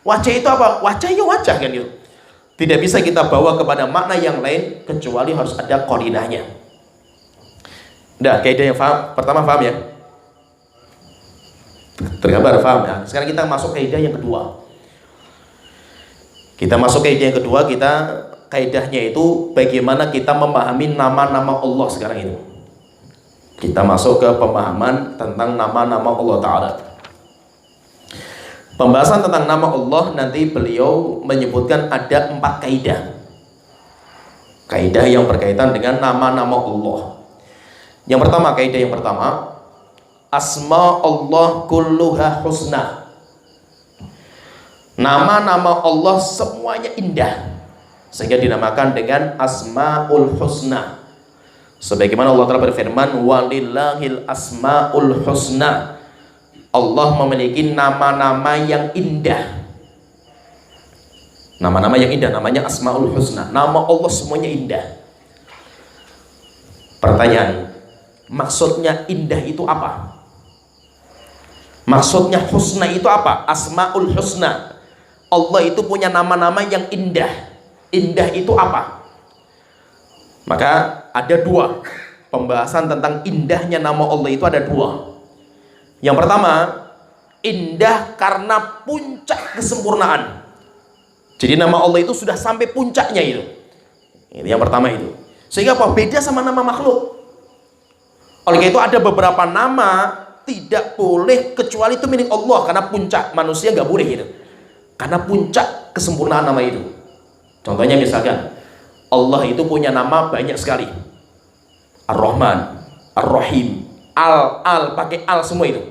Wajah itu apa? Wajah ya wajah kan gitu. Tidak bisa kita bawa kepada makna yang lain kecuali harus ada korinanya. Nah, kaidah yang pertama paham ya? Tergambar paham ya? Sekarang kita masuk kaidah yang kedua. Kita masuk kaidah yang kedua, kaidahnya itu bagaimana kita memahami nama-nama Allah sekarang itu. Kita masuk ke pemahaman tentang nama-nama Allah Ta'ala. Pembahasan tentang nama Allah nanti beliau menyebutkan ada 4 kaidah. Kaidah yang berkaitan dengan nama-nama Allah. Yang pertama, kaidah yang pertama, asma Allah kulluha husna. Nama-nama Allah semuanya indah, sehingga dinamakan dengan asmaul husna. Sebagaimana Allah Ta'ala berfirman, walillahil asmaul husna. Allah memiliki nama-nama yang indah. Nama-nama yang indah namanya asmaul husna. Nama Allah semuanya indah. Pertanyaan, maksudnya indah itu apa? Maksudnya husna itu apa? Asmaul husna. Allah itu punya nama-nama yang indah. Indah itu apa? Maka ada 2 pembahasan tentang indahnya nama Allah itu ada 2. Yang pertama, indah karena puncak kesempurnaan. Jadi nama Allah itu sudah sampai puncaknya itu. Ini yang pertama itu. Sehingga apa? Beda sama nama makhluk. Oleh karena itu ada beberapa nama tidak boleh kecuali itu milik Allah karena puncak. Manusia nggak boleh gitu. Karena puncak kesempurnaan nama itu. Contohnya misalkan Allah itu punya nama banyak sekali. Ar-Rahman, Ar-Rahim, Al pakai al semua itu.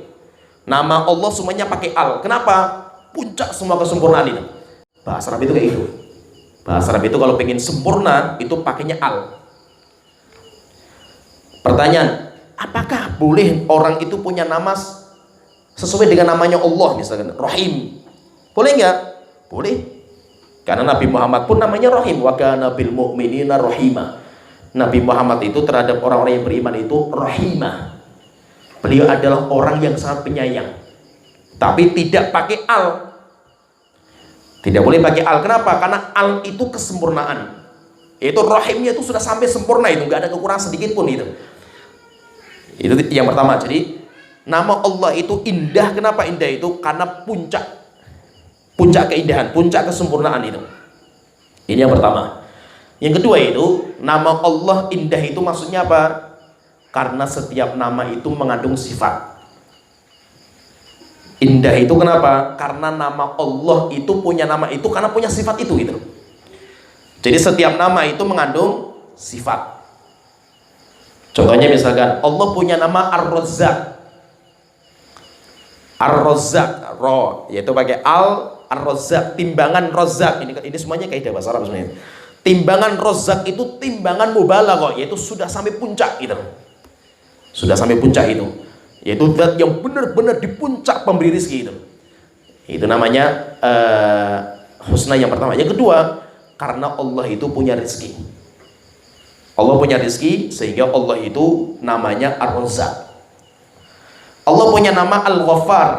Nama Allah semuanya pakai al. Kenapa? Puncak semua kesempurnaan itu. Bahasa Arab itu kayak gitu. Bahasa Arab itu kalau pengen sempurna itu pakainya al. Pertanyaan, apakah boleh orang itu punya nama sesuai dengan namanya Allah, misalkan Rahim? Boleh nggak? Boleh. Karena Nabi Muhammad pun namanya Rahim. Wa kana bil mu'minina rahima. Nabi Muhammad itu terhadap orang-orang yang beriman itu rahimah. Beliau adalah orang yang sangat penyayang. Tapi tidak pakai al. Tidak boleh pakai al. Kenapa? Karena al itu kesempurnaan. Yaitu rahimnya itu sudah sampai sempurna itu, nggak ada kekurangan sedikit pun itu. Itu yang pertama. Jadi nama Allah itu indah. Kenapa indah itu? Karena puncak keindahan, puncak kesempurnaan itu. Ini yang pertama. Yang kedua itu, nama Allah indah itu maksudnya apa? Karena setiap nama itu mengandung sifat. Indah itu kenapa? Karena nama Allah itu punya nama itu karena punya sifat itu gitu. Jadi setiap nama itu mengandung sifat. Contohnya misalkan Allah punya nama Ar-Razzaq. Ar-Razzaq, yaitu pakai Ar-Razzaq, timbangan Razzaq. Ini semuanya kaidah bahasa Arab sebenarnya. Timbangan Razzaq itu timbangan mubalaghah, yaitu sudah sampai puncak gitu. Sudah sampai puncak itu. Yaitu zat yang benar-benar di puncak pemberi rezeki itu. Itu namanya husna yang pertama. Yang kedua, karena Allah itu punya rezeki. Allah punya rezeki sehingga Allah itu namanya Ar-Razzaq. Allah punya nama Al-Ghaffar.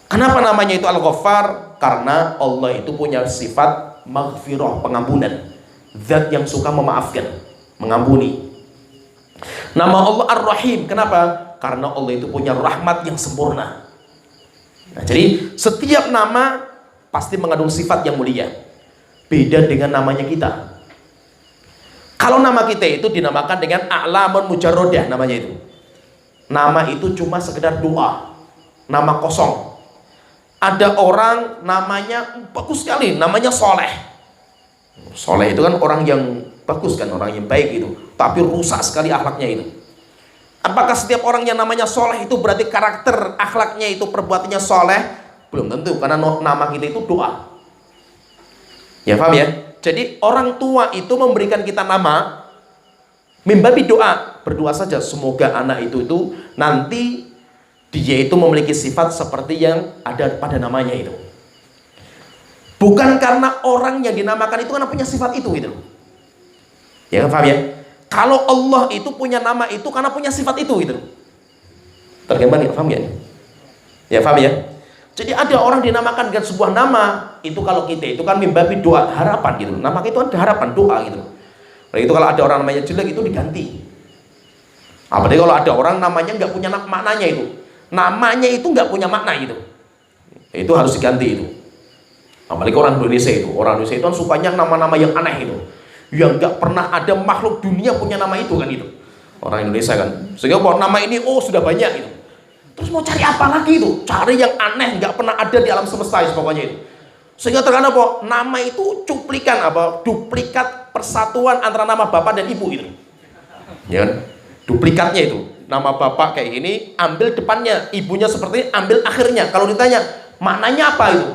Kenapa namanya itu Al-Ghaffar? Karena Allah itu punya sifat maghfirah, pengampunan. Zat yang suka memaafkan, mengampuni. Nama Allah Ar-Rahim. Kenapa? Karena Allah itu punya rahmat yang sempurna. Nah, jadi setiap nama pasti mengandung sifat yang mulia. Beda dengan namanya kita. Kalau nama kita itu dinamakan dengan a'lamun mujarrodah, namanya itu. Nama itu cuma sekedar doa, nama kosong. Ada orang namanya bagus sekali, namanya Soleh. Soleh itu kan orang yang bagus kan, orang yang baik itu, tapi rusak sekali akhlaknya itu. Apakah setiap orang yang namanya Soleh itu berarti karakter akhlaknya itu, perbuatannya soleh? Belum tentu, karena nama kita itu doa. Ya paham ya? Jadi orang tua itu memberikan kita nama mimbabi doa, berdoa saja semoga anak itu nanti dia itu memiliki sifat seperti yang ada pada namanya itu. Bukan karena orang yang dinamakan itu karena punya sifat itu gitu. Ya paham ya? Kalau Allah itu punya nama itu karena punya sifat itu gitu. Tergambar ya, paham ya? Ya paham ya? Jadi ada orang dinamakan dengan sebuah nama itu, kalau kita itu kan mimbabi doa, harapan gitu. Nama itu ada harapan, doa gitu. Nah, itu kalau ada orang namanya jelek itu diganti. Apalagi kalau ada orang namanya nggak punya maknanya itu, namanya itu nggak punya makna gitu, itu harus diganti itu. Apalagi orang Indonesia itu kan sukanya nama-nama yang aneh itu, yang nggak pernah ada makhluk dunia punya nama itu kan itu. Orang Indonesia kan, sehingga bahwa nama ini sudah banyak gitu. Terus mau cari apa lagi itu? Cari yang aneh, nggak pernah ada di alam semesta pokoknya itu. Sehingga terkadang apa? Nama itu cuplikan duplikat persatuan antara nama bapak dan ibu itu. Ya kan? Duplikatnya itu. Nama bapak kayak gini, ambil depannya, ibunya seperti ini, ambil akhirnya. Kalau ditanya, maknanya apa itu?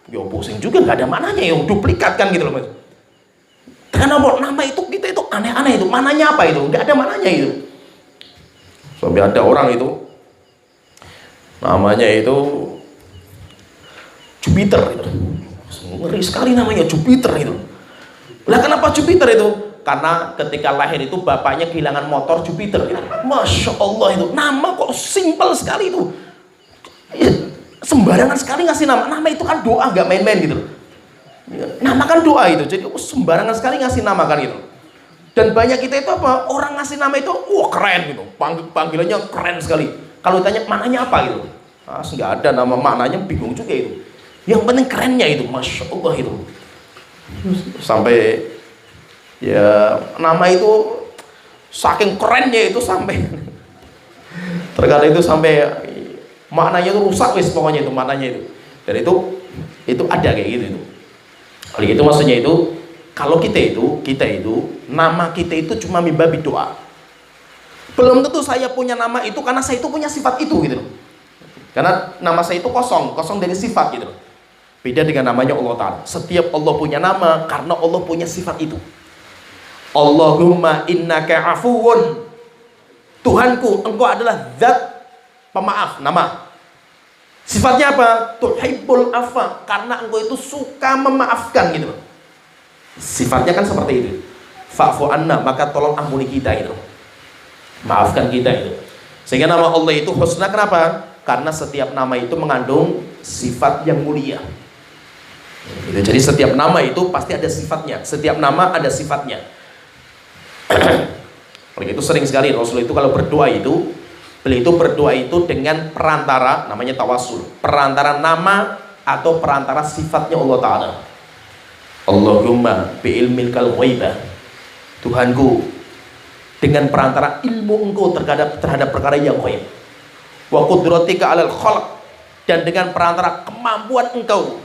Ya pusing juga, nggak ada maknanya, yang duplikat kan gitu loh Mas. Karena nama itu kita itu aneh-aneh itu, maknanya apa itu? Nggak ada maknanya itu. Sampai ada orang itu namanya itu Jupiter itu. Ngeri sekali namanya Jupiter itu. Lah kenapa Jupiter itu? Karena ketika lahir itu bapaknya kehilangan motor Jupiter gitu. Masya Allah itu. Nama kok simpel sekali itu. Ya, sembarangan sekali ngasih nama. Nama itu kan doa, gak main-main gitu. Nama kan doa itu. Jadi sembarangan sekali ngasih nama kan gitu. Dan banyak kita itu apa? Orang ngasih nama itu, wah keren gitu. Panggilannya keren sekali. Kalau ditanya maknanya apa gitu, nggak ada nama, maknanya bingung juga itu. Yang penting kerennya itu, Masya Allah itu. Sampai ya nama itu saking kerennya itu sampai terkadang itu sampai maknanya itu rusak wis pokoknya itu maknanya itu. Dan itu ada kayak gitu itu. Oleh itu maksudnya itu kalau kita itu nama kita itu cuma mimbabi doa. Belum tentu saya punya nama itu karena saya itu punya sifat itu gitu loh. Karena nama saya itu kosong dari sifat gitu loh. Beda dengan namanya Allah Ta'ala. Setiap Allah punya nama karena Allah punya sifat itu. Allahumma innaka afuwun. Tuhanku, engkau adalah zat pemaaf, nama. Sifatnya apa? Tuhibbul afa, karena engkau itu suka memaafkan gitu loh. Sifatnya kan seperti itu. Fa'fu anna, maka tolong ampuni kita gitu. Maafkan kita itu. Sehingga nama Allah itu husna. Kenapa? Karena setiap nama itu mengandung sifat yang mulia. Jadi setiap nama itu pasti ada sifatnya. Setiap nama ada sifatnya. Oleh itu sering sekali Rasul itu kalau berdoa itu, beliau itu berdoa itu dengan perantara, namanya tawasul, perantara nama atau perantara sifatnya Allah Ta'ala. Allahumma bi'ilmikal ghaibah, Tuhanku, dengan perantara ilmu engkau terhadap perkara yang ghaib, wa qudratika 'alal khalq, dan dengan perantara kemampuan engkau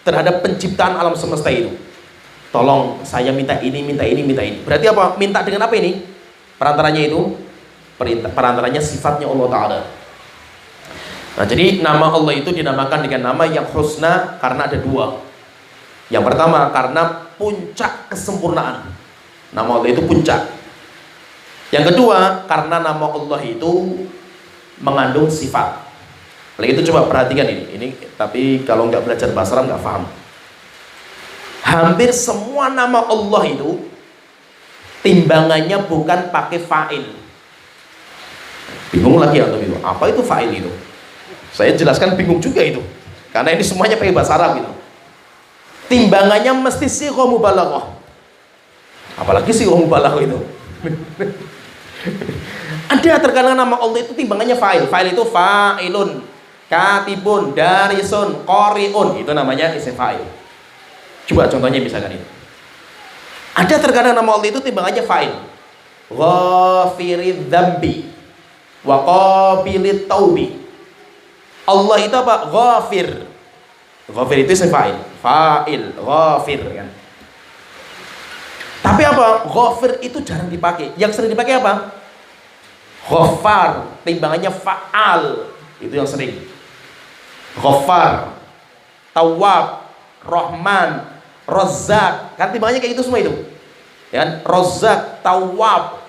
terhadap penciptaan alam semesta itu. Tolong saya minta ini, minta ini, minta ini. Berarti apa? Minta dengan apa ini? Perantaranya itu perantaranya sifatnya Allah Ta'ala. Nah, jadi nama Allah itu dinamakan dengan nama yang husna karena ada dua. Yang pertama karena puncak kesempurnaan. Nama Allah itu puncak. Yang kedua, karena nama Allah itu mengandung sifat. Lagi itu coba perhatikan ini tapi kalau nggak belajar bahasa Arab nggak paham. Hampir semua nama Allah itu timbangannya bukan pakai fa'il. Bingung lagi atau bingung? Apa itu fa'il itu? Saya jelaskan bingung juga itu. Karena ini semuanya pakai bahasa Arab gitu. Timbangannya mesti sighah mubalaghah. Apalagi sighah mubalaghah itu. Ada terkadang nama Allah itu timbangannya fa'il. Fa'il itu fa'ilun, katibun, darisun, qoriun. Itu namanya isim fa'il. Coba contohnya misalkan itu. Ada terkadang nama Allah itu timbangannya fa'il. Ghafirid dzambi wa qabilit taubi. Allah itu apa? Ghafir. Ghafir itu isim fa'il. Fa'il, ghafir kan. Tapi apa? Ghafir itu jarang dipakai. Yang sering dipakai apa? Ghaffar, timbangannya fa'al. Itu yang sering. Ghaffar, Tawwab, Rahman, Razzaq. Kan timbangannya kayak gitu semua itu. Ya kan? Razzaq, Tawwab.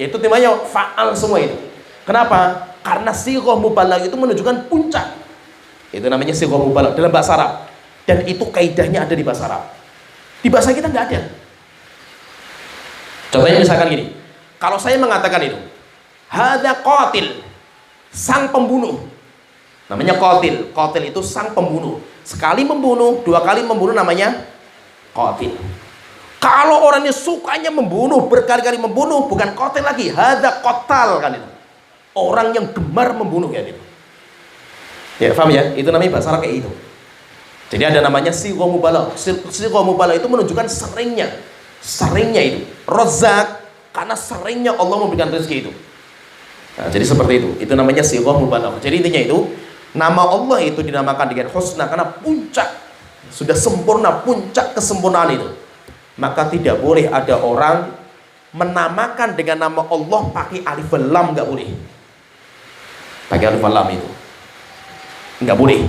Yaitu timbangannya fa'al semua itu. Kenapa? Karena sighah mubalagh itu menunjukkan puncak. Itu namanya sighah mubalagh dalam bahasa Arab. Dan itu kaidahnya ada di bahasa Arab. Di bahasa kita nggak ada. Contohnya misalkan gini. Kalau saya mengatakan itu, hadza qatil, sang pembunuh. Namanya qatil. Qatil itu sang pembunuh. Sekali membunuh, dua kali membunuh namanya qatil. Kalau orangnya sukanya membunuh, berkali-kali membunuh, bukan qatil lagi, hadza qatal kan itu. Orang yang gemar membunuh ya itu. Ya, paham ya? Itu namanya bahasa Arab kayak itu. Jadi ada namanya sighah mubalagh. Sighah mubalagh itu menunjukkan seringnya. Seringnya itu. Razzaq, karena seringnya Allah memberikan rezeki itu. Nah, jadi seperti itu. Itu namanya sighah mubalagh. Jadi intinya itu, nama Allah itu dinamakan dengan husna karena puncak, sudah sempurna, puncak kesempurnaan itu. Maka tidak boleh ada orang menamakan dengan nama Allah pakai alif lam, nggak boleh. Pakai alif lam itu nggak boleh.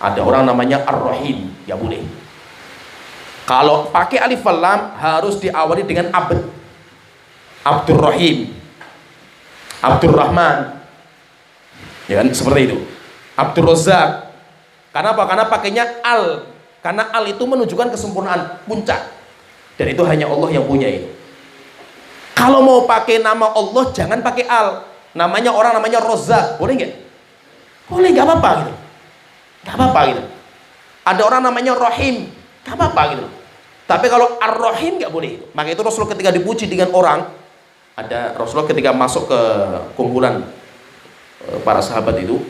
Ada orang namanya Ar-Rahim, nggak boleh. Kalau pakai alif lam harus diawali dengan abd. Abdurrahim, Abdurrahman, ya kan, seperti itu. Abdurrazzaq. Karena apa? Karena pakainya al. Karena al itu menunjukkan kesempurnaan, puncak. Dan itu hanya Allah yang punya itu. Kalau mau pakai nama Allah jangan pakai al. Namanya orang namanya Razzaq, boleh nggak? Boleh, nggak apa-apa gitu. Nggak apa-apa gitu. Ada orang namanya Rahim, nggak apa-apa gitu. Tapi kalau Ar-Rahim nggak boleh. Maka itu Rasulullah ketika dipuji dengan orang, ada Rasulullah ketika masuk ke kumpulan para sahabat itu,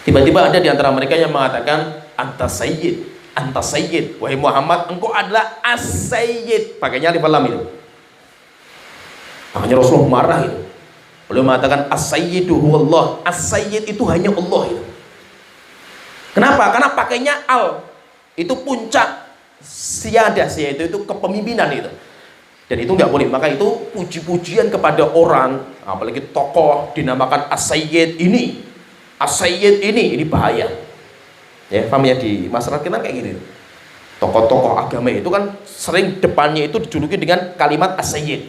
tiba-tiba ada di antara mereka yang mengatakan anta sayyid, anta sayyid, wahai Muhammad, engkau adalah as-sayyid. Pakainya alif lam itu. Makanya Rasulullah marah itu. Beliau mengatakan as-sayyidu huwallah. As-sayyid itu hanya Allah itu. Kenapa? Karena pakainya al. Itu puncak siyadah, itu kepemimpinan itu. Dan itu nggak boleh. Maka itu puji-pujian kepada orang, apalagi tokoh dinamakan as-sayyid ini. As-sayyid ini bahaya. Ya, paham ya, di masyarakat kita kayak gini. Tokoh-tokoh agama itu kan sering depannya itu dijuluki dengan kalimat as-sayyid.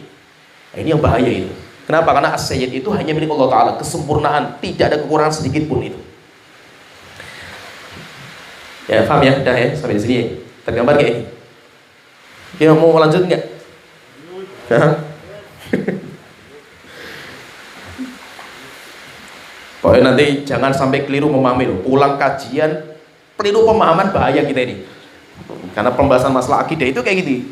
Nah, ini yang bahaya itu. Kenapa? Karena as-sayyid itu hanya milik Allah Ta'ala, kesempurnaan, tidak ada kekurangan sedikit pun itu. Ya, paham ya? Udah ya, sampai di sini ya. Tergambar kayak ini. Kita mau lanjut nggak? Pokoknya nanti jangan sampai keliru memahami loh. Pulang kajian keliru pemahaman, bahaya kita ini. Karena pembahasan masalah akidah itu kayak gitu.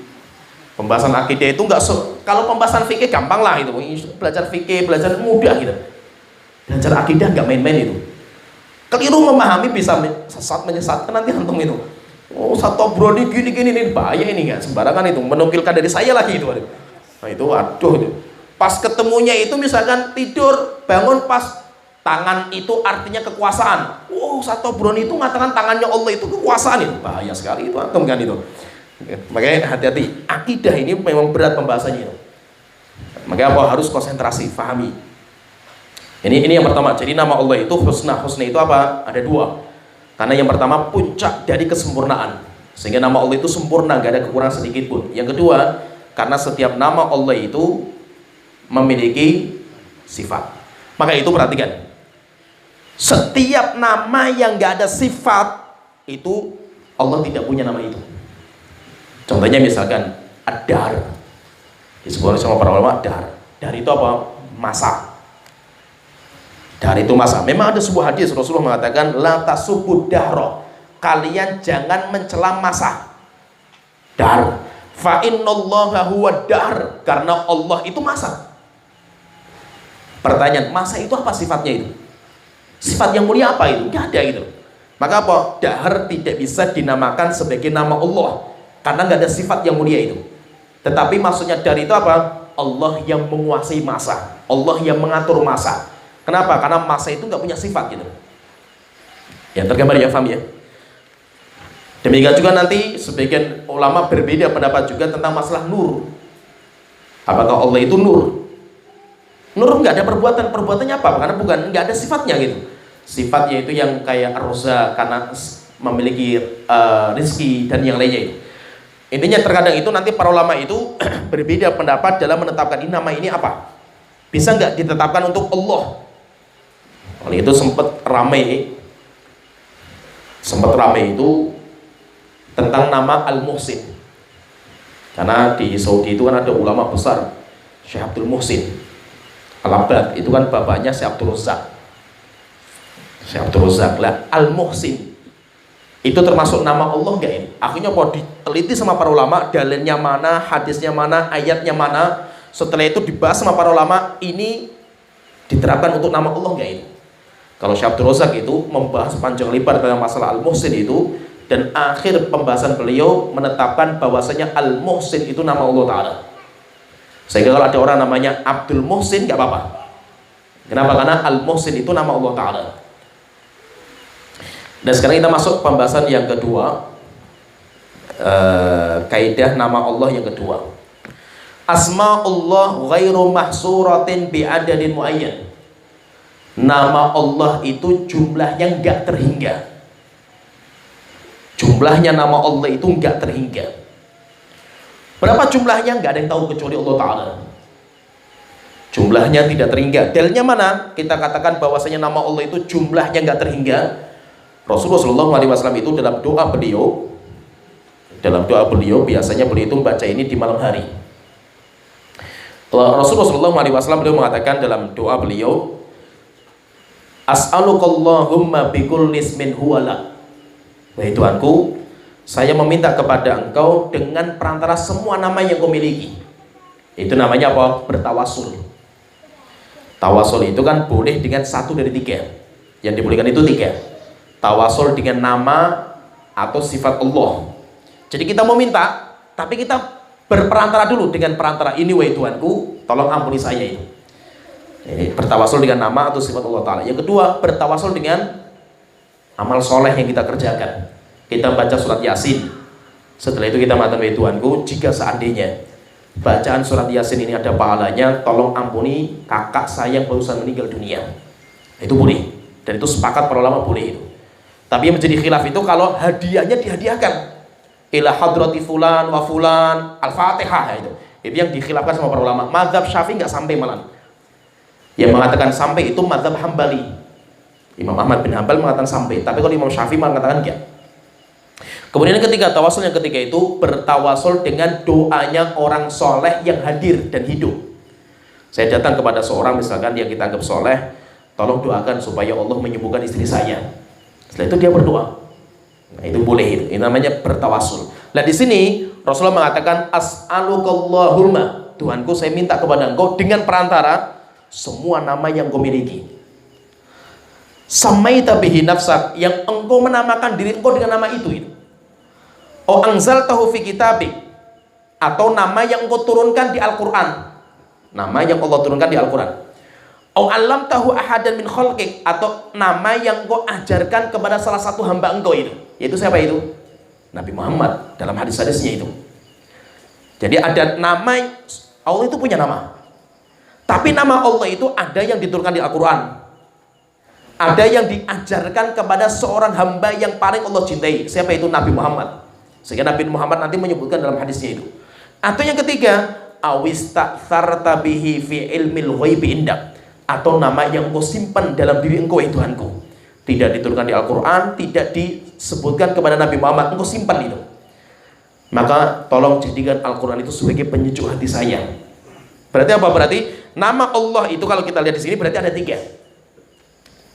Pembahasan akidah itu nggak kalau pembahasan fikih gampang lah itu. Belajar fikih, belajar mudah gitu. Belajar akidah nggak main-main itu. Keliru memahami bisa sesat menyesatkan nanti antum itu. Oh, satu brodi gini ini bahaya ini, nggak sembarangan itu, menukilkan dari saya lagi itu. Nah itu aduh itu. Pas ketemunya itu misalkan tidur bangun pas tangan itu artinya kekuasaan. Oh, satu brodi itu mengatakan tangannya Allah itu kekuasaan itu. Bahaya sekali itu antum kan itu. Makanya hati-hati, akidah ini memang berat pembahasannya itu. Makanya apa harus konsentrasi, pahami. Ini yang pertama. Jadi nama Allah itu husna. Husna itu apa? Ada dua. Karena yang pertama puncak dari kesempurnaan, sehingga nama Allah itu sempurna, gak ada kekurangan sedikit pun. Yang kedua, karena setiap nama Allah itu memiliki sifat. Maka itu perhatikan, setiap nama yang gak ada sifat itu Allah tidak punya nama itu. Contohnya misalkan Ad-Dahr, disebut sama para ulama Dahr. Dahr itu apa? Masa. Dari itu masa. Memang ada sebuah hadis Rasulullah mengatakan la tasubud dahra. Kalian jangan mencela masa. Dahr. Fa innallaha huwa dahr. Karena Allah itu masa. Pertanyaan, masa itu apa sifatnya itu? Sifat yang mulia apa itu? Nggak ada gitu. Maka apa? Dahar tidak bisa dinamakan sebagai nama Allah karena nggak ada sifat yang mulia itu. Tetapi maksudnya dari itu apa? Allah yang menguasai masa, Allah yang mengatur masa. Kenapa? Karena masa itu nggak punya sifat gitu. Ya tergambar ya, paham ya? Demikian juga nanti sebagian ulama berbeda pendapat juga tentang masalah nur. Apakah Allah itu nur? Nur nggak ada perbuatannya apa? Karena bukan, nggak ada sifatnya gitu. Sifatnya itu yang kayak roza karena memiliki rizki dan yang lainnya itu. Intinya terkadang itu nanti para ulama itu berbeda pendapat dalam menetapkan ini nama ini apa. Bisa nggak ditetapkan untuk Allah? Oleh itu sempat ramai itu tentang nama Al-Muhsin. Karena di Saudi itu kan ada ulama besar, Syekh Abdul Muhsin Al-Abbad, itu kan bapaknya Syekh Abdul Razak. Syekh Abdul Razak lah, Al-Muhsin itu termasuk nama Allah enggak ini? Akhirnya mau diteliti sama para ulama, dalilnya mana, hadisnya mana, ayatnya mana. Setelah itu dibahas sama para ulama, ini diterapkan untuk nama Allah enggak ini? Kalau Syekh Abdul Razak itu membahas panjang lebar tentang masalah Al-Muhsin itu, dan akhir pembahasan beliau menetapkan bahwasanya Al-Muhsin itu nama Allah Ta'ala. Sehingga kalau ada orang namanya Abdul Muhsin nggak apa-apa. Kenapa? Karena Al-Muhsin itu nama Allah Ta'ala. Dan sekarang kita masuk pembahasan yang kedua, kaidah nama Allah yang kedua. Asma'ullah ghairu mahsuratin bi'adadin muayyan. Nama Allah itu jumlahnya nggak terhingga. Jumlahnya nama Allah itu nggak terhingga. Berapa jumlahnya? Nggak ada yang tahu kecuali Allah Ta'ala. Jumlahnya tidak terhingga. Dalilnya mana? Kita katakan bahwasanya nama Allah itu jumlahnya nggak terhingga. Rasulullah SAW itu dalam doa beliau biasanya beliau itu membaca ini di malam hari. Rasulullah SAW beliau mengatakan dalam doa beliau, As'alukallahumma bikulli ismin huwala. Wahai Tuhanku, saya meminta kepada Engkau dengan perantara semua nama yang Kau miliki. Itu namanya apa? Bertawasul. Tawasul itu kan boleh dengan satu dari tiga. Yang dibolehkan itu tiga. Tawasul dengan nama atau sifat Allah. Jadi kita mau minta, tapi kita berperantara dulu dengan perantara ini, wahai Tuhanku, tolong ampuni saya ini. Bertawasul dengan nama atau sifat Allah Ta'ala. Yang kedua, bertawasul dengan amal soleh yang kita kerjakan. Kita baca surat Yasin. Setelah itu kita mengatakan, wahai Tuhanku, jika seandainya bacaan surat Yasin ini ada pahalanya, tolong ampuni kakak saya yang barusan meninggal dunia. Itu boleh. Dan itu sepakat para ulama boleh itu. Tapi yang menjadi khilaf itu kalau hadiahnya dihadiahkan ila hadrati fulan wa fulan al-fatihah, itu yang dikhilafkan sama para ulama. Mazhab Syafi'i nggak sampai malah. Yang mengatakan sampai itu mazhab Hambali. Imam Ahmad bin Hanbal mengatakan sampai, tapi kalau Imam Syafi'i mengatakan enggak. Kemudian ketiga, tawasul yang ketiga itu bertawasul dengan doanya orang soleh yang hadir dan hidup. Saya datang kepada seorang misalkan yang kita anggap soleh, tolong doakan supaya Allah menyembuhkan istri saya. Setelah itu dia berdoa. Nah, itu boleh itu. Ini namanya bertawasul. Nah, di sini Rasulullah mengatakan as'alukallahumma, Tuhanku saya minta kepada Engkau dengan perantara semua nama yang Kau miliki. Samaita bihi nafsak, yang Engkau menamakan diri Engkau dengan nama itu. O anzaltahu fi kitabik, atau nama yang Engkau turunkan di Al-Qur'an. Nama yang Allah turunkan di Al-Qur'an. Au allamtahu ahadan min khalqik, atau nama yang Engkau ajarkan kepada salah satu hamba Engkau itu. Yaitu siapa itu? Nabi Muhammad dalam hadis-hadisnya itu. Jadi ada nama, Allah itu punya nama. Tapi nama Allah itu ada yang diturunkan di Al-Qur'an. Ada yang diajarkan kepada seorang hamba yang paling Allah cintai. Siapa itu? Nabi Muhammad. Sehingga Nabi Muhammad nanti menyebutkan dalam hadisnya itu. Atau yang ketiga, awistaktharta bihi fi ilmil ghaibi indak, atau nama yang Engkau simpan dalam diri Engkau, ya Tuhanku. Tidak diturunkan di Al-Quran, tidak disebutkan kepada Nabi Muhammad, Engkau simpan itu. Maka tolong jadikan Al-Quran itu sebagai penyejuk hati saya. Berarti apa? Berarti nama Allah itu kalau kita lihat di sini berarti ada tiga.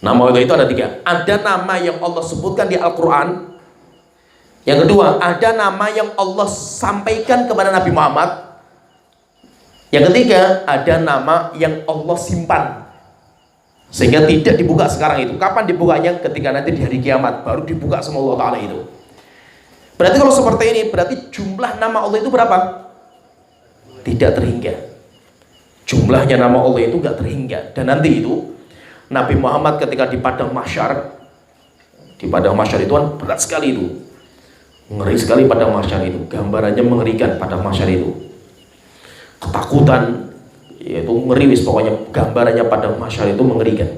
Nama Allah itu ada tiga. Ada nama yang Allah sebutkan di Al-Quran. Yang kedua, ada nama yang Allah sampaikan kepada Nabi Muhammad. Yang ketiga, ada nama yang Allah simpan Sehingga tidak dibuka sekarang itu. Kapan dibukanya? Ketika nanti di hari kiamat baru dibuka sama Allah Ta'ala itu. Berarti kalau seperti ini, berarti jumlah nama Allah itu berapa? Tidak terhingga. Jumlahnya nama Allah itu gak terhingga. Dan nanti itu Nabi Muhammad ketika di padang mahsyar, di padang mahsyar itu kan berat sekali itu, ngeri sekali padang mahsyar itu, gambarannya mengerikan padang mahsyar itu, ketakutan, yaitu ngeri wis pokoknya gambarannya padang mahsyar itu mengerikan.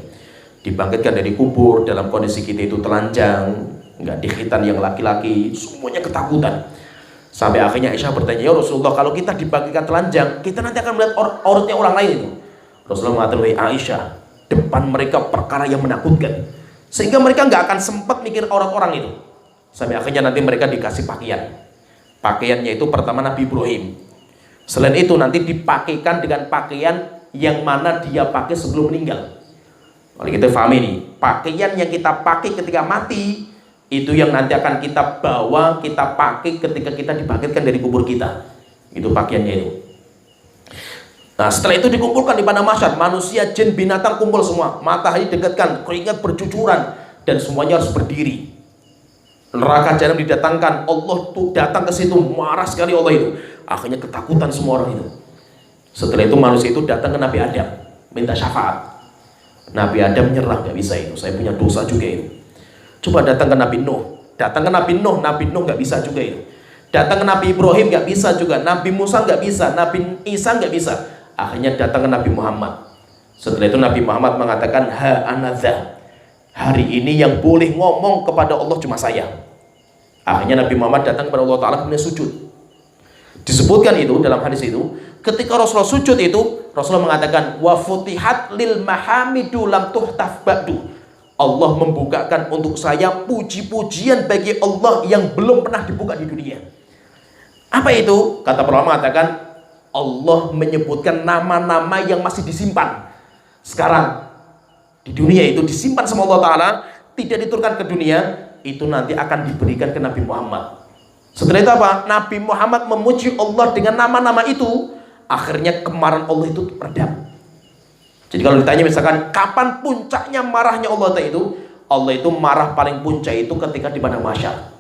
Dibangkitkan dari kubur dalam kondisi kita itu telanjang, nggak dikhitan yang laki-laki, semuanya ketakutan. Sampai akhirnya Aisyah bertanya, ya Rasulullah, kalau kita dibangkitkan telanjang, kita nanti akan melihat auratnya orang lain itu. Rasulullah mengatakan, wahai Aisyah, depan mereka perkara yang menakutkan, sehingga mereka nggak akan sempat mikir aurat orang itu. Sampai akhirnya nanti mereka dikasih pakaian. Pakaiannya itu pertama Nabi Ibrahim. Selain itu nanti dipakaikan dengan pakaian yang mana dia pakai sebelum meninggal. Kalau kita paham ini, pakaian yang kita pakai ketika mati itu yang nanti akan kita bawa, kita pakai ketika kita dibangkitkan dari kubur kita. Itu pakaiannya itu. Nah, setelah itu dikumpulkan di padang mahsyar, manusia, jin, binatang kumpul semua. Matahari dekatkan, keringat bercucuran, dan semuanya harus berdiri. Neraka jahanam didatangkan, Allah tuh datang ke situ, marah sekali Allah itu. Akhirnya ketakutan semua orang itu. Setelah itu manusia itu datang ke Nabi Adam, minta syafaat. Nabi Adam nyerah, gak bisa itu, saya punya dosa juga itu. Coba datang ke Nabi Nuh, datang ke Nabi Nuh gak bisa juga itu. Datang ke Nabi Ibrahim gak bisa juga, Nabi Musa gak bisa, Nabi Isa gak bisa. Akhirnya datang ke Nabi Muhammad. Setelah itu Nabi Muhammad mengatakan, ha anadha, hari ini yang boleh ngomong kepada Allah cuma saya. Akhirnya Nabi Muhammad datang kepada Allah Ta'ala kemudian sujud. Disebutkan itu dalam hadis itu, ketika Rasulullah sujud itu, Rasulullah mengatakan, wa futihat lil mahamidu lam tuhtaf ba'du, Allah membukakan untuk saya puji-pujian bagi Allah yang belum pernah dibuka di dunia. Apa itu? Kata para ulama mengatakan, Allah menyebutkan nama-nama yang masih disimpan sekarang di dunia itu, disimpan sama Allah Ta'ala, tidak diturunkan ke dunia, itu nanti akan diberikan ke Nabi Muhammad. Setelah itu apa? Nabi Muhammad memuji Allah dengan nama-nama itu, akhirnya kemarahan Allah itu redam. Jadi kalau ditanya misalkan kapan puncaknya marahnya Allah itu marah paling puncak itu ketika di padang mahsyar.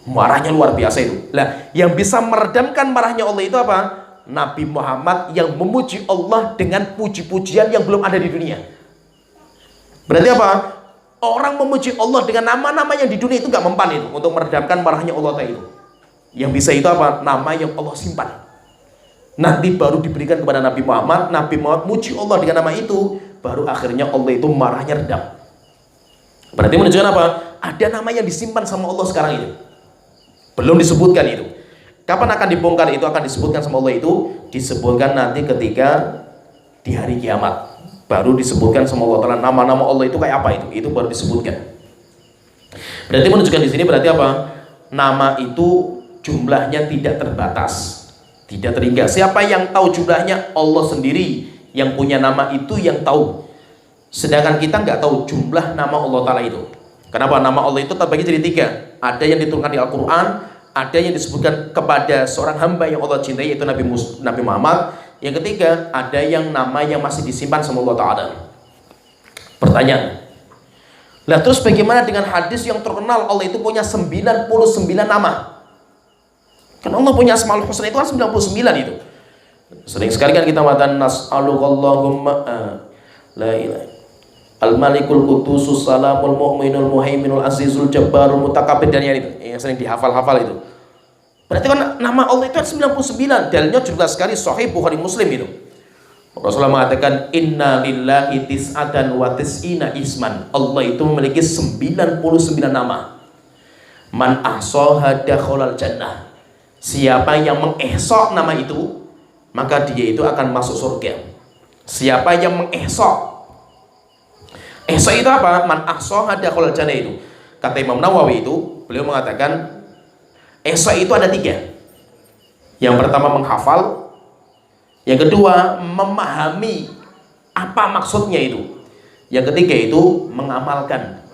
Marahnya luar biasa itu. Lah, yang bisa meredamkan marahnya Allah itu apa? Nabi Muhammad yang memuji Allah dengan puji-pujian yang belum ada di dunia. Berarti apa? Orang memuji Allah dengan nama-nama yang di dunia itu gak mempan itu untuk meredamkan marahnya Allah itu. Yang bisa itu apa? Nama yang Allah simpan. Nanti baru diberikan kepada Nabi Muhammad. Nabi Muhammad muji Allah dengan nama itu, baru akhirnya Allah itu marahnya redam. Berarti menunjukkan apa? Ada nama yang disimpan sama Allah sekarang itu, belum disebutkan itu. Kapan akan dibongkar itu? Akan disebutkan sama Allah itu, disebutkan nanti ketika di hari kiamat. Baru disebutkan sama Allah Ta'ala nama-nama Allah itu kayak apa itu baru disebutkan. Berarti menunjukkan di sini berarti apa? Nama itu jumlahnya tidak terbatas, tidak terhingga. Siapa yang tahu jumlahnya? Allah sendiri yang punya nama itu yang tahu. Sedangkan kita nggak tahu jumlah nama Allah Ta'ala itu. Kenapa? Nama Allah itu terbagi jadi 3. Ada yang diturunkan di Al-Quran, ada yang disebutkan kepada seorang hamba yang Allah cintai, yaitu Nabi Muhammad. Yang ketiga, ada yang nama yang masih disimpan sama Allah Ta'ala. Pertanyaan, lah terus bagaimana dengan hadis yang terkenal Allah itu punya 99 nama? Kan Allah punya Asmaul Husna itu kan 99 itu. Sering sekali kan kita mengatakan nas'alukallahumma la ilaha al-malikul qudusus salamul mu'minul muhaiminul azizul jabbarul mutakabbir, dan yang sering dihafal-hafal itu. Berarti kan nama Allah itu 99. Dalilnya jelas sekali Sahih Bukhari Muslim itu. Rasulullah mengatakan inna lillahi tis'atan wa tis'ina isman. Allah itu memiliki 99 nama. Man ahsaha dakhalal jannah. Siapa yang mengihsa nama itu, maka dia itu akan masuk surga. Siapa yang mengihsa, ihsa itu apa? Man ahsaha dakhalal jannah itu. Kata Imam Nawawi itu, beliau mengatakan ihsa itu ada 3. Yang pertama menghafal, yang kedua memahami apa maksudnya itu, yang ketiga itu mengamalkan.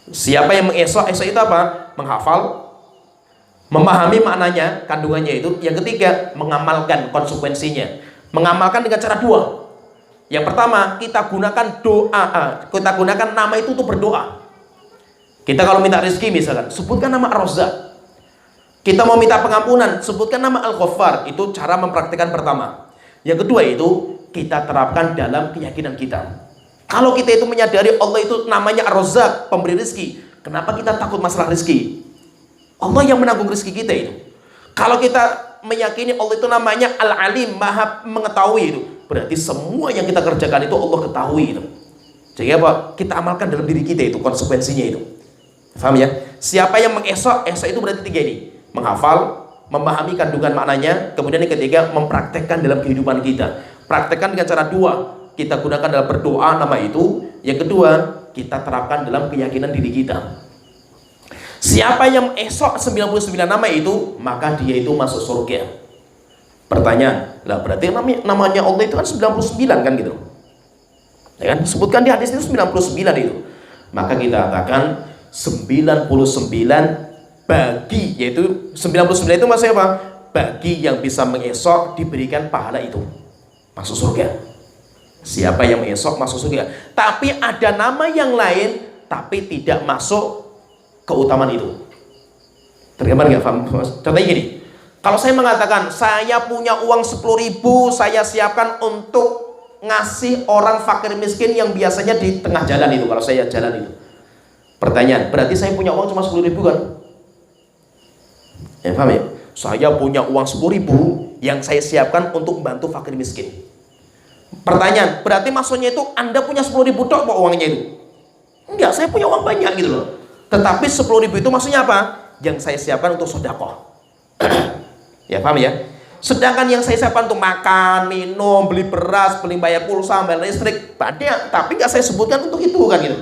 Siapa yang mengihsa, ihsa itu apa? Menghafal, memahami maknanya, kandungannya itu. Yang ketiga mengamalkan konsekuensinya. Mengamalkan dengan cara 2. Yang pertama, kita gunakan doa, kita gunakan nama itu untuk berdoa. Kita kalau minta rezeki misalkan, sebutkan nama Ar-Razzaq. Kita mau minta pengampunan, sebutkan nama Al-Ghaffar. Itu cara mempraktikkan pertama. Yang kedua itu, kita terapkan dalam keyakinan kita. Kalau kita itu menyadari Allah itu namanya Ar-Razzaq, pemberi rezeki, kenapa kita takut masalah rezeki? Allah yang menanggung rezeki kita itu. Kalau kita meyakini Allah itu namanya Al-Alim, Maha mengetahui itu, berarti semua yang kita kerjakan itu Allah ketahui itu. Jadi apa? Kita amalkan dalam diri kita itu, konsekuensinya itu. Paham ya? Siapa yang mengesok, esok itu berarti tiga ini: menghafal, memahami kandungan maknanya, kemudian yang ketiga mempraktekkan dalam kehidupan kita. Praktekkan dengan cara dua, kita gunakan dalam berdoa nama itu. Yang kedua, kita terapkan dalam keyakinan diri kita. Siapa yang esok 99 nama itu, maka dia itu masuk surga. Pertanyaan, lah berarti namanya Allah itu kan 99 kan gitu. Ya kan? Sebutkan di hadis itu 99 itu. Maka kita katakan 99 bagi, yaitu 99 itu maksudnya apa? Bagi yang bisa mengesok diberikan pahala itu, masuk surga. Siapa yang mengesok masuk surga. Tapi ada nama yang lain tapi tidak masuk keutamaan itu. Tergambar nggak? Paham? Contohnya gini, kalau saya mengatakan saya punya uang 10.000, saya siapkan untuk ngasih orang fakir miskin yang biasanya di tengah jalan itu, kalau saya jalan itu. Pertanyaan, berarti saya punya uang cuma 10.000 kan? Ya paham ya? Saya punya uang 10.000 yang saya siapkan untuk membantu fakir miskin. Pertanyaan, berarti maksudnya itu Anda punya 10.000 tok kok uangnya itu? Enggak, saya punya uang banyak gitu loh. Tetapi 10.000 itu maksudnya apa? Yang saya siapkan untuk sedekah. Ya paham ya? Sedangkan yang saya siapkan untuk makan, minum, beli beras, beli bayar pulsa, bayar listrik, banyak, tapi nggak saya sebutkan untuk itu kan gitu.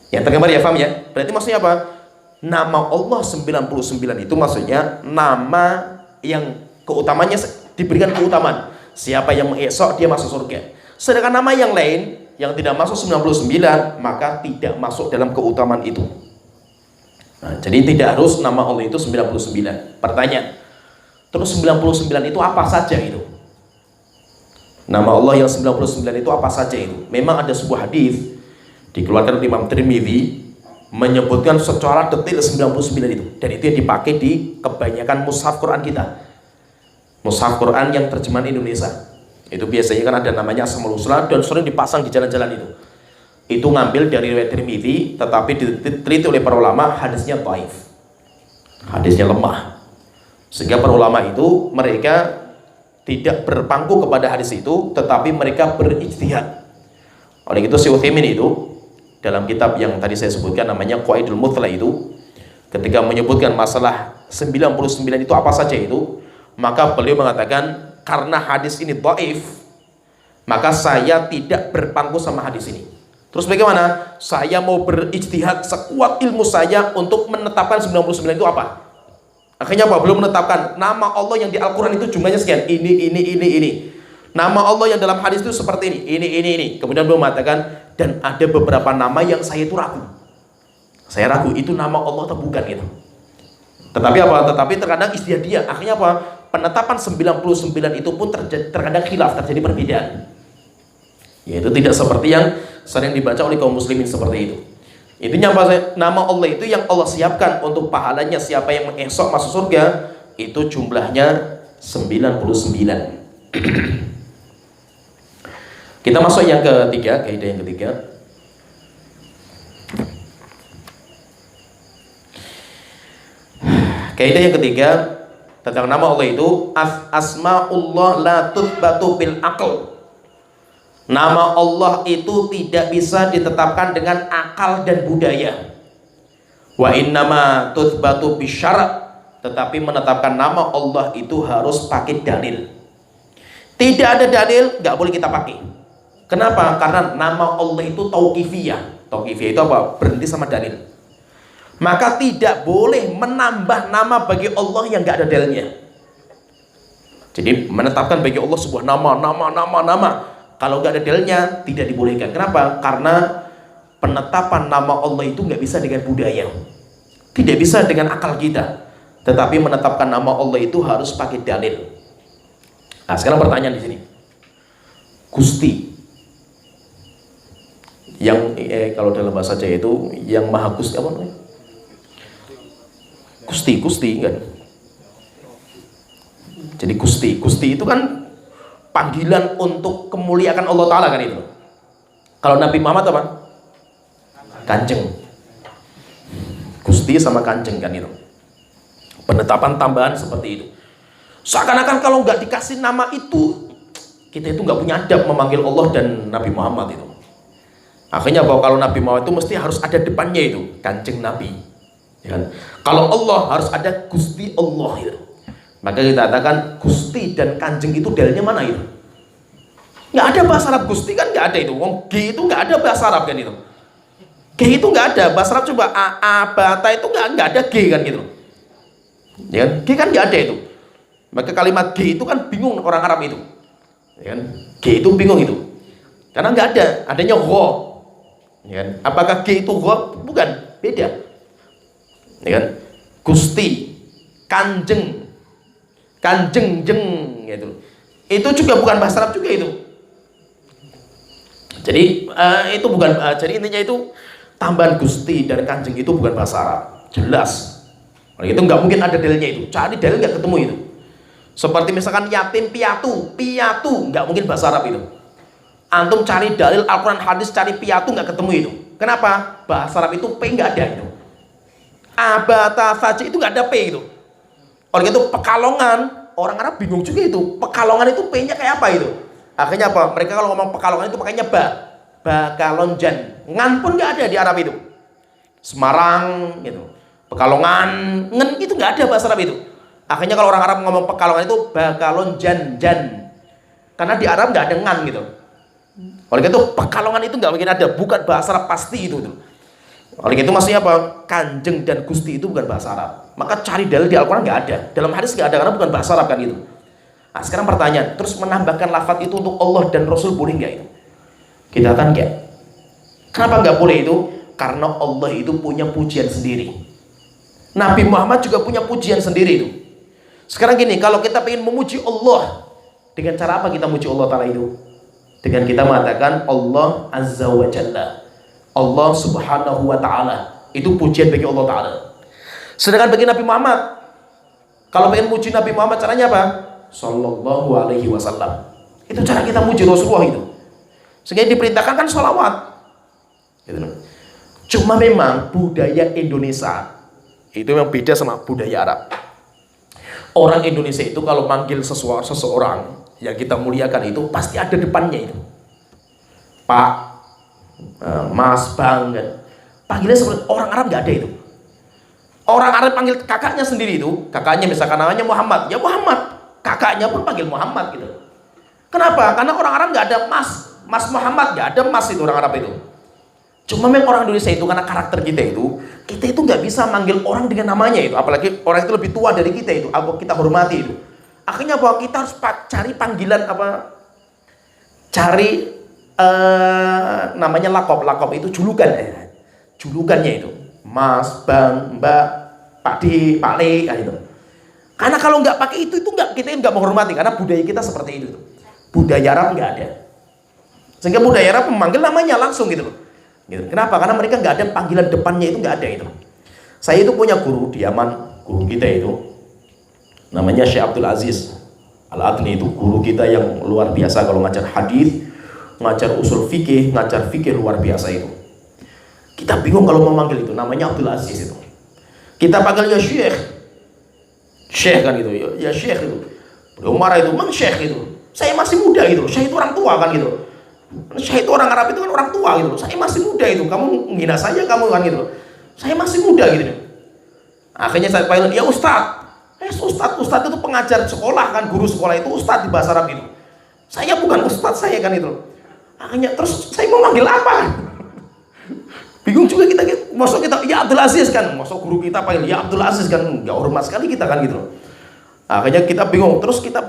Ya tergambar ya, paham ya? Berarti maksudnya apa? Nama Allah 99 itu maksudnya nama yang keutamanya diberikan keutamaan. Siapa yang mengesok dia masuk surga. Sedangkan nama yang lain yang tidak masuk 99 maka tidak masuk dalam keutamaan itu. Nah, jadi tidak harus nama Allah itu 99. Pertanyaan, terus 99 itu apa saja itu? Nama Allah yang 99 itu apa saja itu? Memang ada sebuah hadis dikeluarkan oleh Imam Tirmidzi menyebutkan secara detail 99 itu, dan itu yang dipakai di kebanyakan mushaf Quran kita. Mushaf Quran yang terjemahan Indonesia itu biasanya kan ada namanya Asmaul Husna dan sering dipasang di jalan-jalan itu. Itu ngambil dari riwayat Tirmidzi, tetapi diteliti oleh para ulama hadisnya dhaif, hadisnya lemah, sehingga para ulama itu mereka tidak berpangku kepada hadis itu, tetapi mereka berijtihad. Oleh itu Syekh Utsaimin itu dalam kitab yang tadi saya sebutkan namanya Qawaidul Muthla itu, ketika menyebutkan masalah 99 itu apa saja itu, maka beliau mengatakan karena hadis ini dhaif, maka saya tidak berpangku sama hadis ini. Terus bagaimana? Saya mau berijtihad sekuat ilmu saya untuk menetapkan 99 itu apa. Akhirnya apa? Belum menetapkan nama Allah yang di Al-Quran itu jumlahnya sekian, ini. Nama Allah yang dalam hadis itu seperti ini. Kemudian beliau mengatakan, dan ada beberapa nama yang saya itu ragu. Saya ragu itu nama Allah atau bukan gitu. Tetapi apa? Tetapi terkadang ijtihadiyah. Akhirnya apa? Penetapan 99 itu pun terkadang khilaf, terjadi perbedaan. Yaitu tidak seperti yang sering dibaca oleh kaum muslimin seperti itu. Intinya apa? Nama Allah itu yang Allah siapkan untuk pahalanya siapa yang mengesok masuk surga itu jumlahnya 99. Kita masuk yang ketiga, kaidah yang ketiga. Kaidah yang ketiga tentang nama Allah itu asmaullah la tuthbatu bil aql. Nama Allah itu tidak bisa ditetapkan dengan akal dan budaya. Wa innama tuthbatu bisyara', tetapi menetapkan nama Allah itu harus pakai dalil. Tidak ada dalil, nggak boleh kita pakai. Kenapa? Karena nama Allah itu tauqifiyah. Tauqifiyah itu apa? Berhenti sama dalil. Maka tidak boleh menambah nama bagi Allah yang nggak ada dalilnya. Jadi menetapkan bagi Allah sebuah nama. Kalau nggak ada dalilnya tidak dibolehkan. Kenapa? Karena penetapan nama Allah itu nggak bisa dengan budaya, tidak bisa dengan akal kita. Tetapi menetapkan nama Allah itu harus pakai dalil. Nah, sekarang pertanyaan di sini. Gusti. Yang kalau dalam bahasa Jawa itu yang maha Gusti apa namanya? Gusti kan. Jadi Gusti itu kan panggilan untuk kemuliaan Allah Ta'ala kan itu. Kalau Nabi Muhammad apa? Kanjeng. Gusti sama kanjeng kan itu. Penetapan tambahan seperti itu. Seakan-akan kalau nggak dikasih nama itu, kita itu nggak punya adab memanggil Allah dan Nabi Muhammad itu. Akhirnya bahwa kalau Nabi Muhammad itu mesti harus ada depannya itu, kanjeng Nabi. Ya kan? Kalau Allah harus ada Gusti Allah itu. Maka kita katakan Gusti dan kanjeng itu dalilnya mana itu? Nggak ada bahasa Arab Gusti kan nggak ada itu. G itu nggak ada bahasa Arab kan itu. G itu nggak ada bahasa Arab, coba bata itu nggak ada G kan gitu. Ya kan? G kan nggak ada itu. Maka kalimat G itu kan bingung orang Arab itu. Ya kan? G itu bingung itu. Karena nggak ada, adanya gho. Ya kan? Apakah G itu gho? Bukan, beda. Ya kan? Gusti, kanjeng jeng gitu. Itu juga bukan bahasa Arab juga itu. Jadi itu bukan jadi intinya itu tambahan Gusti dan kanjeng itu bukan bahasa Arab. Jelas. Itu nggak mungkin ada dalilnya itu. Cari dalil nggak ketemu itu. Seperti misalkan yatim piatu nggak mungkin bahasa Arab itu. Antum cari dalil Al-Quran hadis cari piatu nggak ketemu itu. Kenapa? Bahasa Arab itu P nggak ada itu. Abata saja itu nggak ada P itu. Oleh itu Pekalongan, orang Arab bingung juga itu. Pekalongan itu P-nya kayak apa itu? Akhirnya apa? Mereka kalau ngomong Pekalongan itu pakainya Bakalonjan. Ngan pun nggak ada di Arab itu. Semarang gitu. Pekalongan, ngen itu nggak ada bahasa Arab itu. Akhirnya kalau orang Arab ngomong Pekalongan itu Bakalonjan. Karena di Arab nggak ada ngan gitu. Oleh itu Pekalongan itu nggak mungkin ada, bukan bahasa Arab pasti itu. Oleh itu maksudnya apa? Kanjeng dan Gusti itu bukan bahasa Arab. Maka cari dalil di Al-Quran nggak ada, dalam hadis nggak ada karena bukan bahasa Arab kan gitu. Nah sekarang pertanyaan, terus menambahkan lafaz itu untuk Allah dan Rasul boleh nggak itu? Kita katakan nggak. Kenapa nggak boleh itu? Karena Allah itu punya pujian sendiri. Nabi Muhammad juga punya pujian sendiri itu. Sekarang gini, kalau kita ingin memuji Allah, dengan cara apa kita memuji Allah Ta'ala itu? Dengan kita mengatakan Allah Azza wa Jalla, Allah Subhanahu wa Ta'ala. Itu pujian bagi Allah Ta'ala. Sedangkan bagi Nabi Muhammad, kalau pengen muji Nabi Muhammad caranya apa? Sallallahu alaihi wasallam. Itu cara kita muji Rasulullah itu. Sehingga diperintahkan kan sholawat gitu. Cuma memang budaya Indonesia itu memang beda sama budaya Arab. Orang Indonesia itu kalau manggil seseorang yang kita muliakan itu pasti ada depannya itu. Pak, Mas, Bang kan. Panggilnya seperti orang Arab nggak ada itu. Orang Arab panggil kakaknya sendiri itu, kakaknya misalkan namanya Muhammad, ya Muhammad. Kakaknya pun panggil Muhammad gitu. Kenapa? Karena orang Arab nggak ada Mas Muhammad, nggak ada Mas itu orang Arab itu. Cuma memang orang Indonesia itu karena karakter kita itu nggak bisa manggil orang dengan namanya itu, apalagi orang itu lebih tua dari kita itu, apa kita hormati itu. Akhirnya bahwa kita harus cari panggilan apa? Cari namanya lakop itu julukan, julukannya itu. Mas, Bang, Mbak, Pak D, Pak Le, kan itu. Karena kalau nggak pakai itu nggak, kita nggak menghormati karena budaya kita seperti itu. Budaya Arab nggak ada. Sehingga budaya Arab memanggil namanya langsung gitu loh. Gitu. Kenapa? Karena mereka nggak ada panggilan depannya itu nggak ada itu. Saya itu punya guru di Yaman, guru kita itu namanya Syekh Abdul Aziz Al-Adni, itu guru kita yang luar biasa kalau ngajar hadis, ngajar usul fikih, ngajar fikih luar biasa itu. Kita bingung kalau memanggil itu, namanya Abdul Aziz itu. Kita panggil ya Syekh kan gitu, ya Syekh itu. Beliau marah itu, "Mang Syekh itu. Saya masih muda gitu. Syekh itu orang tua kan gitu. Syekh itu orang Arab itu kan orang tua gitu. Saya masih muda itu. Kamu menghina saya kamu kan gitu. Saya masih muda gitu." Akhirnya saya panggil, "Ya Ustaz." Ustaz itu pengajar sekolah kan, guru sekolah itu Ustaz di bahasa Arab itu. Saya bukan Ustaz saya kan itu. Akhirnya terus saya mau manggil apa? Bingung juga kita, masuk kita ya Abdul Aziz kan, masuk guru kita panggil ya Abdul Aziz kan, nggak hormat sekali kita kan gitu. Akhirnya kita bingung, terus kita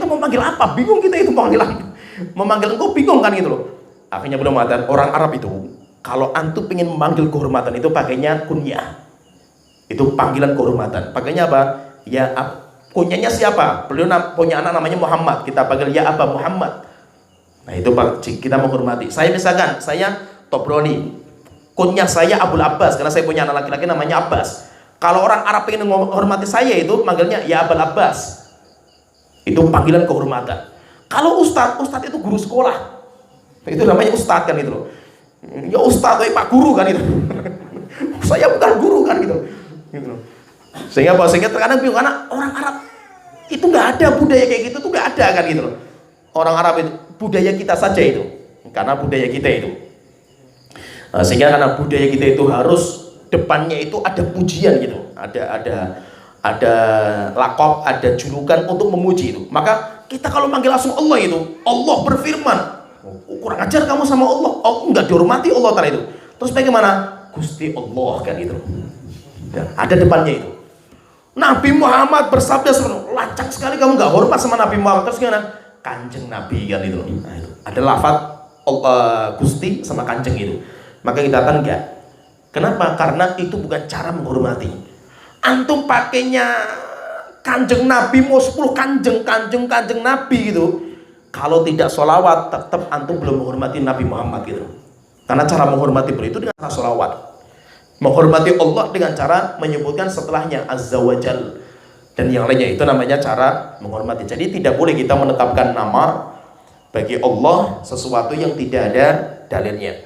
mau manggil apa? Bingung kita itu memanggil engkau bingung kan gitu loh. Akhirnya beliau mengatakan orang Arab itu kalau antum pengen memanggil kehormatan itu pakainya kunyah. Itu panggilan kehormatan. Pakainya apa? Kunyahnya siapa? Beliau punya anak namanya Muhammad. Kita panggil ya Aba Muhammad. Nah itu Pak, kita menghormati. Saya misalkan, saya Tobroni, kunyah saya Abul Abbas, karena saya punya anak laki-laki namanya Abbas. Kalau orang Arab ingin menghormati saya itu manggilnya ya Abul Abbas. Itu panggilan kehormatan. Kalau Ustadz itu guru sekolah. Itu namanya Ustadz kan itu loh. Ya Ustadz, Pak Guru kan itu. Saya bukan guru kan gitu. Sehingga terkadang bingung, karena orang Arab itu nggak ada budaya kayak gitu tuh, nggak ada kan gitu loh. Orang Arab itu budaya kita saja itu, karena budaya kita itu. Nah, sehingga karena budaya kita itu harus depannya itu ada pujian gitu, ada lakop, ada julukan untuk memuji itu. Maka kita kalau manggil langsung Allah itu, Allah berfirman, kurang ajar kamu sama Allah, oh enggak dihormati Allah Ta'ala itu. Terus bagaimana? Gusti Allah kan itu. Ya, ada depannya itu. Nabi Muhammad bersabda, lancang sekali kamu nggak hormat sama Nabi Muhammad. Terus gimana? Kanjeng Nabi kan itu. Nah, itu. Ada lafaz Gusti sama kanjeng itu. Maka kita kan enggak. Kenapa? Karena itu bukan cara menghormati. Antum pakainya kanjeng Nabi, mau 10 kanjeng Nabi gitu. Kalau tidak sholawat, tetap antum belum menghormati Nabi Muhammad gitu. Karena cara menghormati beliau itu dengan sholawat. Menghormati Allah dengan cara menyebutkan setelahnya Azza wa Jal. Dan yang lainnya itu namanya cara menghormati. Jadi tidak boleh kita menetapkan nama bagi Allah sesuatu yang tidak ada dalilnya.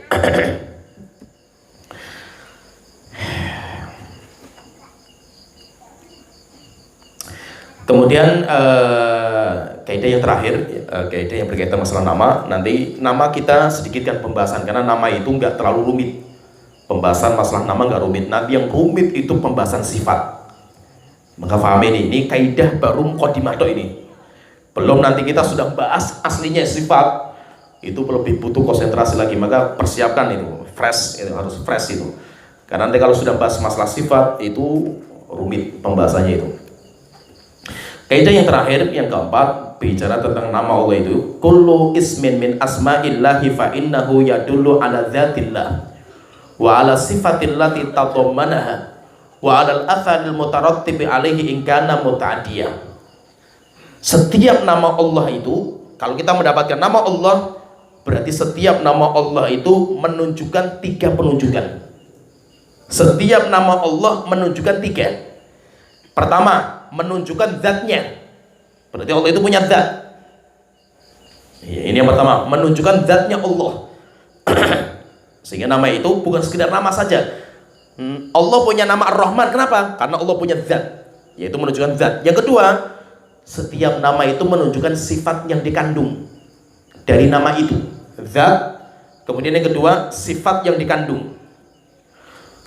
Kemudian kaidah yang terakhir, kaidah yang berkaitan masalah nama. Nanti nama kita sedikitkan pembahasan karena nama itu nggak terlalu rumit. Pembahasan masalah nama nggak rumit. Nanti yang rumit itu pembahasan sifat. Maka paham ini kaidah baru mukadimah ini. Belum nanti kita sudah bahas aslinya sifat, itu lebih butuh konsentrasi lagi. Maka persiapkan itu, fresh, itu harus fresh itu. Karena nanti kalau sudah bahas masalah sifat itu rumit pembahasannya itu. Kaidah yang terakhir, yang keempat, bicara tentang nama Allah itu, kullu ismin min asma'illahi fa innahu yadullu ala dzatillah wa ala sifatillati tadammanaha wa 'alal atharil mutarattibi alaihi in kana muta'addiyan. Setiap nama Allah itu, kalau kita mendapatkan nama Allah, berarti setiap nama Allah itu menunjukkan 3 penunjukan. Setiap nama Allah menunjukkan 3. Pertama, menunjukkan zatnya. Berarti Allah itu punya zat. Ini yang pertama, menunjukkan zatnya Allah. Sehingga nama itu bukan sekedar nama saja. Allah punya nama Ar-Rahman, kenapa? Karena Allah punya zat, yaitu menunjukkan zat. Yang kedua, setiap nama itu menunjukkan sifat yang dikandung dari nama itu, zat. Kemudian yang kedua, sifat yang dikandung.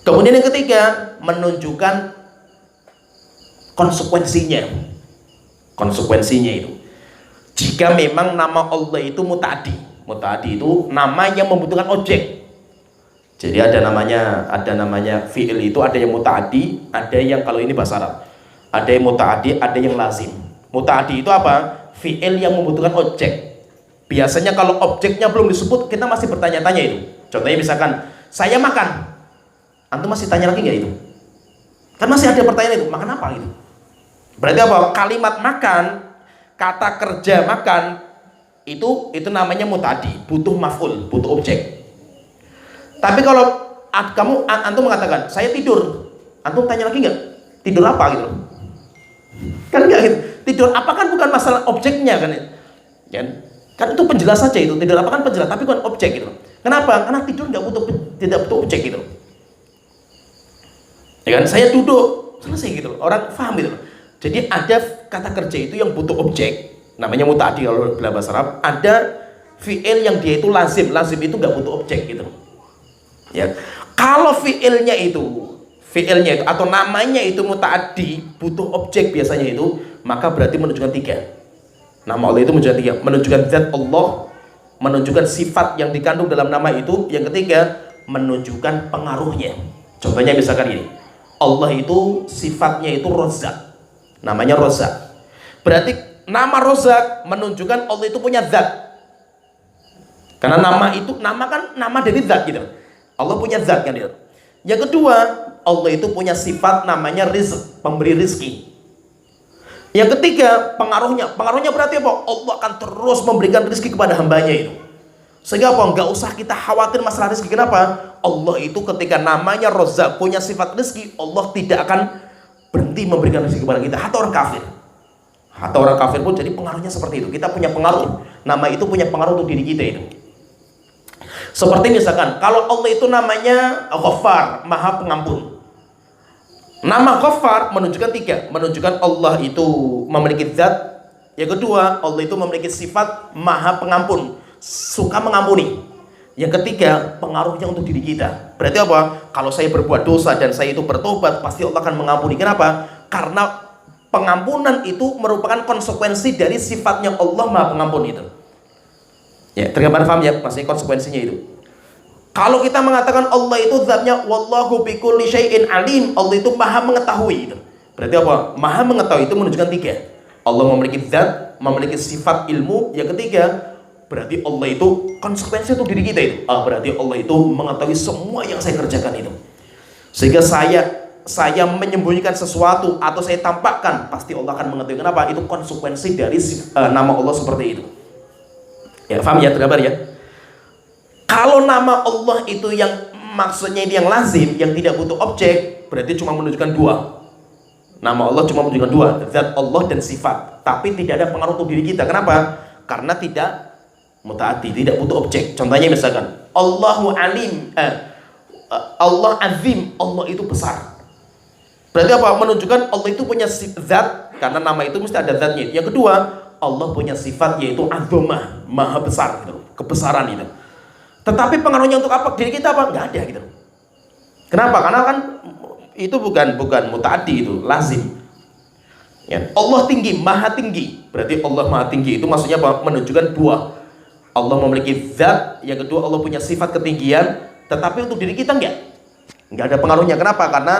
Kemudian yang ketiga, menunjukkan konsekuensinya. Konsekuensinya itu, jika memang nama Allah itu muta'addi. Muta'addi itu nama yang membutuhkan objek. Jadi ada namanya fi'il itu, ada yang muta'addi, ada yang, kalau ini bahasa Arab, ada yang muta'addi, ada yang lazim. Muta'addi itu apa? Fi'il yang membutuhkan objek. Biasanya kalau objeknya belum disebut, kita masih bertanya-tanya itu. Contohnya misalkan, saya makan, antum masih tanya lagi nggak itu? Kan masih ada pertanyaan itu, makan apa itu? Berarti apa? Kalimat makan, kata kerja makan, itu namanya muta'addi, butuh maf'ul, butuh objek. Tapi kalau antum mengatakan saya tidur, antum tanya lagi nggak? Tidur apa gitu? Kan nggak gitu. Tidur apa kan bukan masalah objeknya kan? Kan itu penjelas saja itu. Tidur apa kan penjelas, tapi bukan objek gitu. Kenapa? Karena tidur tidak butuh objek gitu. Ya kan? Saya duduk, selesai gitu. Orang paham gitu. Jadi ada kata kerja itu yang butuh objek, namanya muta'addi kalau dalam bahasa Arab. Ada fi'il yang dia itu lazim itu nggak butuh objek gitu. Ya, kalau fiilnya itu atau namanya itu muta'addi, butuh objek biasanya itu, maka berarti menunjukkan 3. Nama Allah itu menunjukkan 3, menunjukkan zat Allah, menunjukkan sifat yang dikandung dalam nama itu. Yang ketiga, menunjukkan pengaruhnya. Contohnya misalkan ini, Allah itu sifatnya itu Razzaq, namanya Razzaq. Berarti nama Razzaq menunjukkan Allah itu punya zat. Karena nama kan nama dari zat gitu. Allah punya zat kan dia. Yang kedua, Allah itu punya sifat namanya rizq, pemberi rizki. Yang ketiga, pengaruhnya. Pengaruhnya berarti apa? Allah akan terus memberikan rizki kepada hambanya itu. Sehingga apa? Nggak usah kita khawatir masalah rezeki. Kenapa? Allah itu ketika namanya Razzaq, punya sifat rezeki, Allah tidak akan berhenti memberikan rezeki kepada kita. Hatta orang kafir. Hatta orang kafir pun jadi pengaruhnya seperti itu. Kita punya pengaruh. Nama itu punya pengaruh untuk diri kita itu. Seperti misalkan, kalau Allah itu namanya Ghaffar, Maha Pengampun. Nama Ghaffar menunjukkan tiga. Menunjukkan Allah itu memiliki zat. Yang kedua, Allah itu memiliki sifat Maha Pengampun, suka mengampuni. Yang ketiga, pengaruhnya untuk diri kita. Berarti apa? Kalau saya berbuat dosa dan saya itu bertobat, pasti Allah akan mengampuni. Kenapa? Karena pengampunan itu merupakan konsekuensi dari sifatnya Allah Maha Pengampun itu. Ya, tergambar paham ya? Maksudnya konsekuensinya itu. Kalau kita mengatakan Allah itu zatnya wallahu bikulli syai'in alim, Allah itu Maha mengetahui itu. Berarti apa? Maha mengetahui itu menunjukkan tiga. Allah memiliki zat, memiliki sifat ilmu. Yang ketiga, berarti Allah itu konsekuensi untuk diri kita itu. Berarti Allah itu mengetahui semua yang saya kerjakan itu. Sehingga saya menyembunyikan sesuatu atau saya tampakkan, pasti Allah akan mengetahui. Kenapa? Itu konsekuensi dari nama Allah seperti itu. Ya, paham ya, tergambar ya? Kalau nama Allah itu yang maksudnya ini yang lazim, yang tidak butuh objek, berarti cuma menunjukkan dua. Nama Allah cuma menunjukkan dua, zat Allah dan sifat. Tapi tidak ada pengaruh untuk diri kita. Kenapa? Karena tidak mutaati, tidak butuh objek. Contohnya misalkan Allahu alim, Allah azim, Allah itu besar. Berarti apa? Menunjukkan Allah itu punya zat, karena nama itu mesti ada zatnya. Yang kedua, Allah punya sifat yaitu azamah, maha besar gitu, kebesaran itu. Tetapi pengaruhnya untuk apa? Diri kita apa? Nggak ada gitu. Kenapa? Karena kan itu bukan mutaati, itu lazim. Ya. Allah tinggi, maha tinggi. Berarti Allah maha tinggi itu maksudnya apa? Menunjukkan dua. Allah memiliki zat, yang kedua Allah punya sifat ketinggian, tetapi untuk diri kita nggak ada pengaruhnya. Kenapa? Karena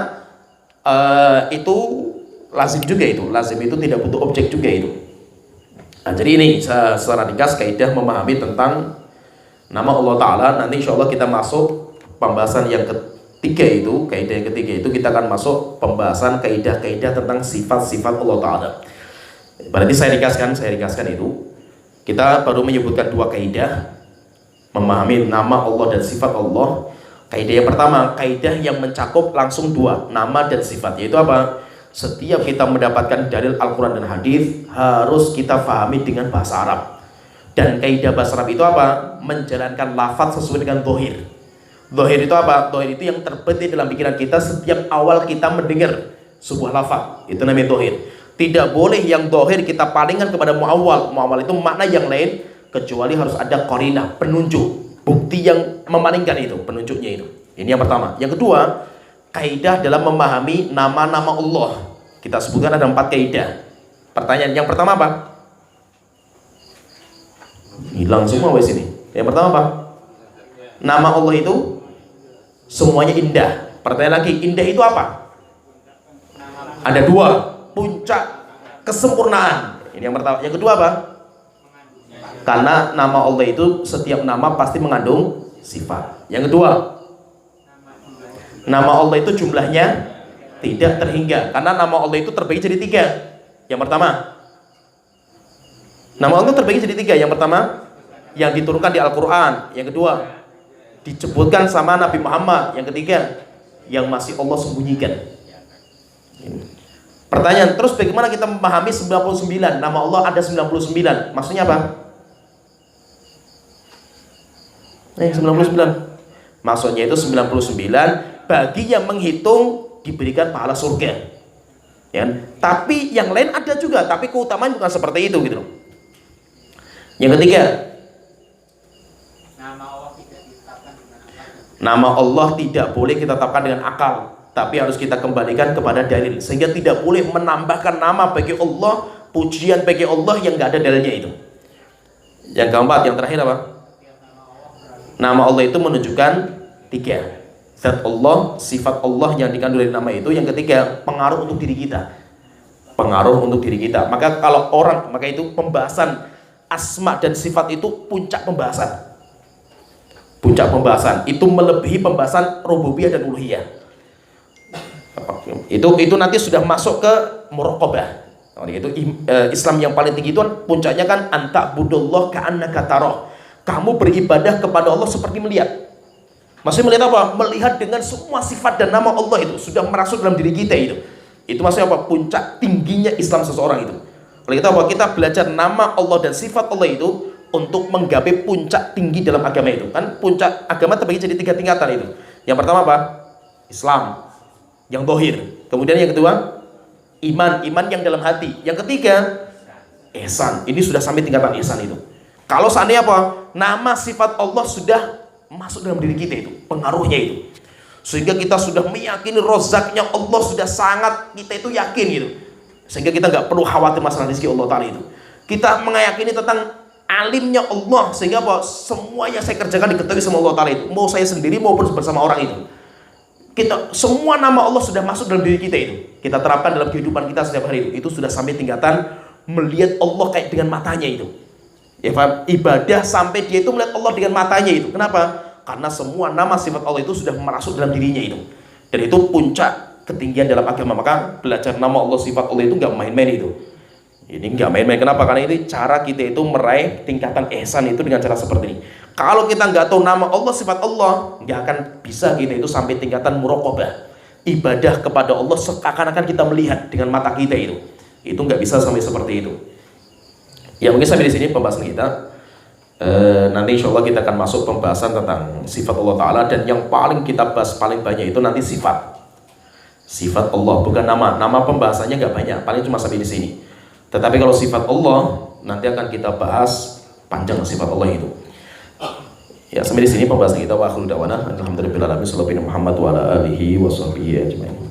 itu lazim juga itu. Lazim itu tidak butuh objek juga itu. Nah, jadi ini secara ringkas kaidah memahami tentang nama Allah Ta'ala. Nanti insya Allah kita masuk pembahasan yang ketiga itu. Kaidah yang ketiga itu kita akan masuk pembahasan kaidah-kaidah tentang sifat-sifat Allah Ta'ala. Berarti saya ringkaskan itu. Kita baru menyebutkan dua kaidah memahami nama Allah dan sifat Allah. Kaidah yang pertama, kaidah yang mencakup langsung dua, nama dan sifat. Yaitu apa? Setiap kita mendapatkan dalil Al-Quran dan Hadis harus kita pahami dengan bahasa Arab. Dan kaidah bahasa Arab itu apa? Menjalankan lafaz sesuai dengan dohir. Dohir itu apa? Dohir itu yang terbetik dalam pikiran kita setiap awal kita mendengar sebuah lafaz. Itu namanya dohir. Tidak boleh yang dohir kita palingkan kepada muawwal. Muawwal itu makna yang lain, kecuali harus ada qarinah, penunjuk, bukti yang memalingkan itu, penunjuknya itu. Ini yang pertama. Yang kedua, kaidah dalam memahami nama-nama Allah. Kita sebutkan ada 4 kaidah. Pertanyaan yang pertama apa? Hilang semua wes ini. Yang pertama apa? Nama Allah itu semuanya indah. Pertanyaan lagi, indah itu apa? Ada 2. Puncak kesempurnaan. Ini yang pertama. Yang kedua apa? Karena nama Allah itu setiap nama pasti mengandung sifat. Yang kedua, nama Allah itu jumlahnya tidak terhingga. Karena nama Allah itu terbagi jadi 3. Yang pertama, nama Allah terbagi jadi 3. Yang pertama, yang diturunkan di Al-Quran. Yang kedua, disebutkan sama Nabi Muhammad. Yang ketiga, yang masih Allah sembunyikan. Pertanyaan, terus bagaimana kita memahami 99? Nama Allah ada 99. Maksudnya apa? 99. Maksudnya itu 99 bagi yang menghitung diberikan pahala surga. Ya. Tapi yang lain ada juga, tapi keutamaan bukan seperti itu gitu loh. Yang ketiga, nama Allah tidak boleh kita tetapkan dengan akal, tapi harus kita kembalikan kepada dalil. Sehingga tidak boleh menambahkan nama bagi Allah, pujian bagi Allah yang nggak ada dalilnya itu. Yang keempat, yang terakhir apa? Nama Allah itu menunjukkan 3. Zat Allah, sifat Allah yang dikandung dari nama itu. Yang ketiga, pengaruh untuk diri kita. Pengaruh untuk diri kita. Maka itu pembahasan asma dan sifat itu puncak pembahasan. Puncak pembahasan itu melebihi pembahasan rububiyah dan uluhiyah. Itu nanti sudah masuk ke muraqabah. Itu Islam yang paling tinggi itu kan puncaknya kan anta budullah ka'annaka tarah. Kamu beribadah kepada Allah seperti melihat. Maksudnya melihat apa? Melihat dengan semua sifat dan nama Allah itu sudah merasuk dalam diri kita itu. Itu maksudnya apa? Puncak tingginya Islam seseorang itu. Oleh kita apa? Kita belajar nama Allah dan sifat Allah itu untuk menggapai puncak tinggi dalam agama itu. Kan puncak agama terbagi jadi 3 tingkatan itu. Yang pertama apa? Islam yang dohir. Kemudian yang kedua, iman yang dalam hati. Yang ketiga, ihsan. Ini sudah sampai tingkatan ihsan itu. Kalau seandainya apa? Nama sifat Allah sudah masuk dalam diri kita itu, pengaruhnya itu. Sehingga kita sudah meyakini rozaknya Allah sudah sangat, kita itu yakin gitu. Sehingga kita nggak perlu khawatir masalah rezeki Allah Ta'ala itu. Kita meyakini tentang alimnya Allah, sehingga apa? Semua yang saya kerjakan diketahui sama Allah Ta'ala itu. Mau saya sendiri maupun bersama orang itu. Kita semua nama Allah sudah masuk dalam diri kita itu. Kita terapkan dalam kehidupan kita setiap hari itu. Itu sudah sampai tingkatan melihat Allah kayak dengan matanya itu. Ya, paham? Ibadah sampai dia itu melihat Allah dengan matanya itu. Kenapa? Karena semua nama sifat Allah itu sudah merasuk dalam dirinya itu. Dan itu puncak ketinggian dalam agama. Maka belajar nama Allah, sifat Allah itu nggak main-main itu. Ini nggak main-main. Kenapa? Karena ini cara kita itu meraih tingkatan ihsan itu dengan cara seperti ini. Kalau kita nggak tahu nama Allah, sifat Allah, nggak akan bisa kita itu sampai tingkatan muraqabah. Ibadah kepada Allah seakan-akan kita melihat dengan mata kita itu. Itu nggak bisa sampai seperti itu. Ya mungkin sampai di sini pembahasan kita. Nanti insya Allah kita akan masuk pembahasan tentang sifat Allah Ta'ala. Dan yang paling kita bahas paling banyak itu nanti sifat Allah, bukan nama. Nama pembahasannya nggak banyak, paling cuma sampai di sini. Tetapi kalau sifat Allah nanti akan kita bahas panjang sifat Allah itu. Ya sampai di sini pembahasan kita. Wa akhiru da'wana alhamdulillahirabbil alamin. Sallallahu Muhammad wa ala alihi wa sahbihi ajmain.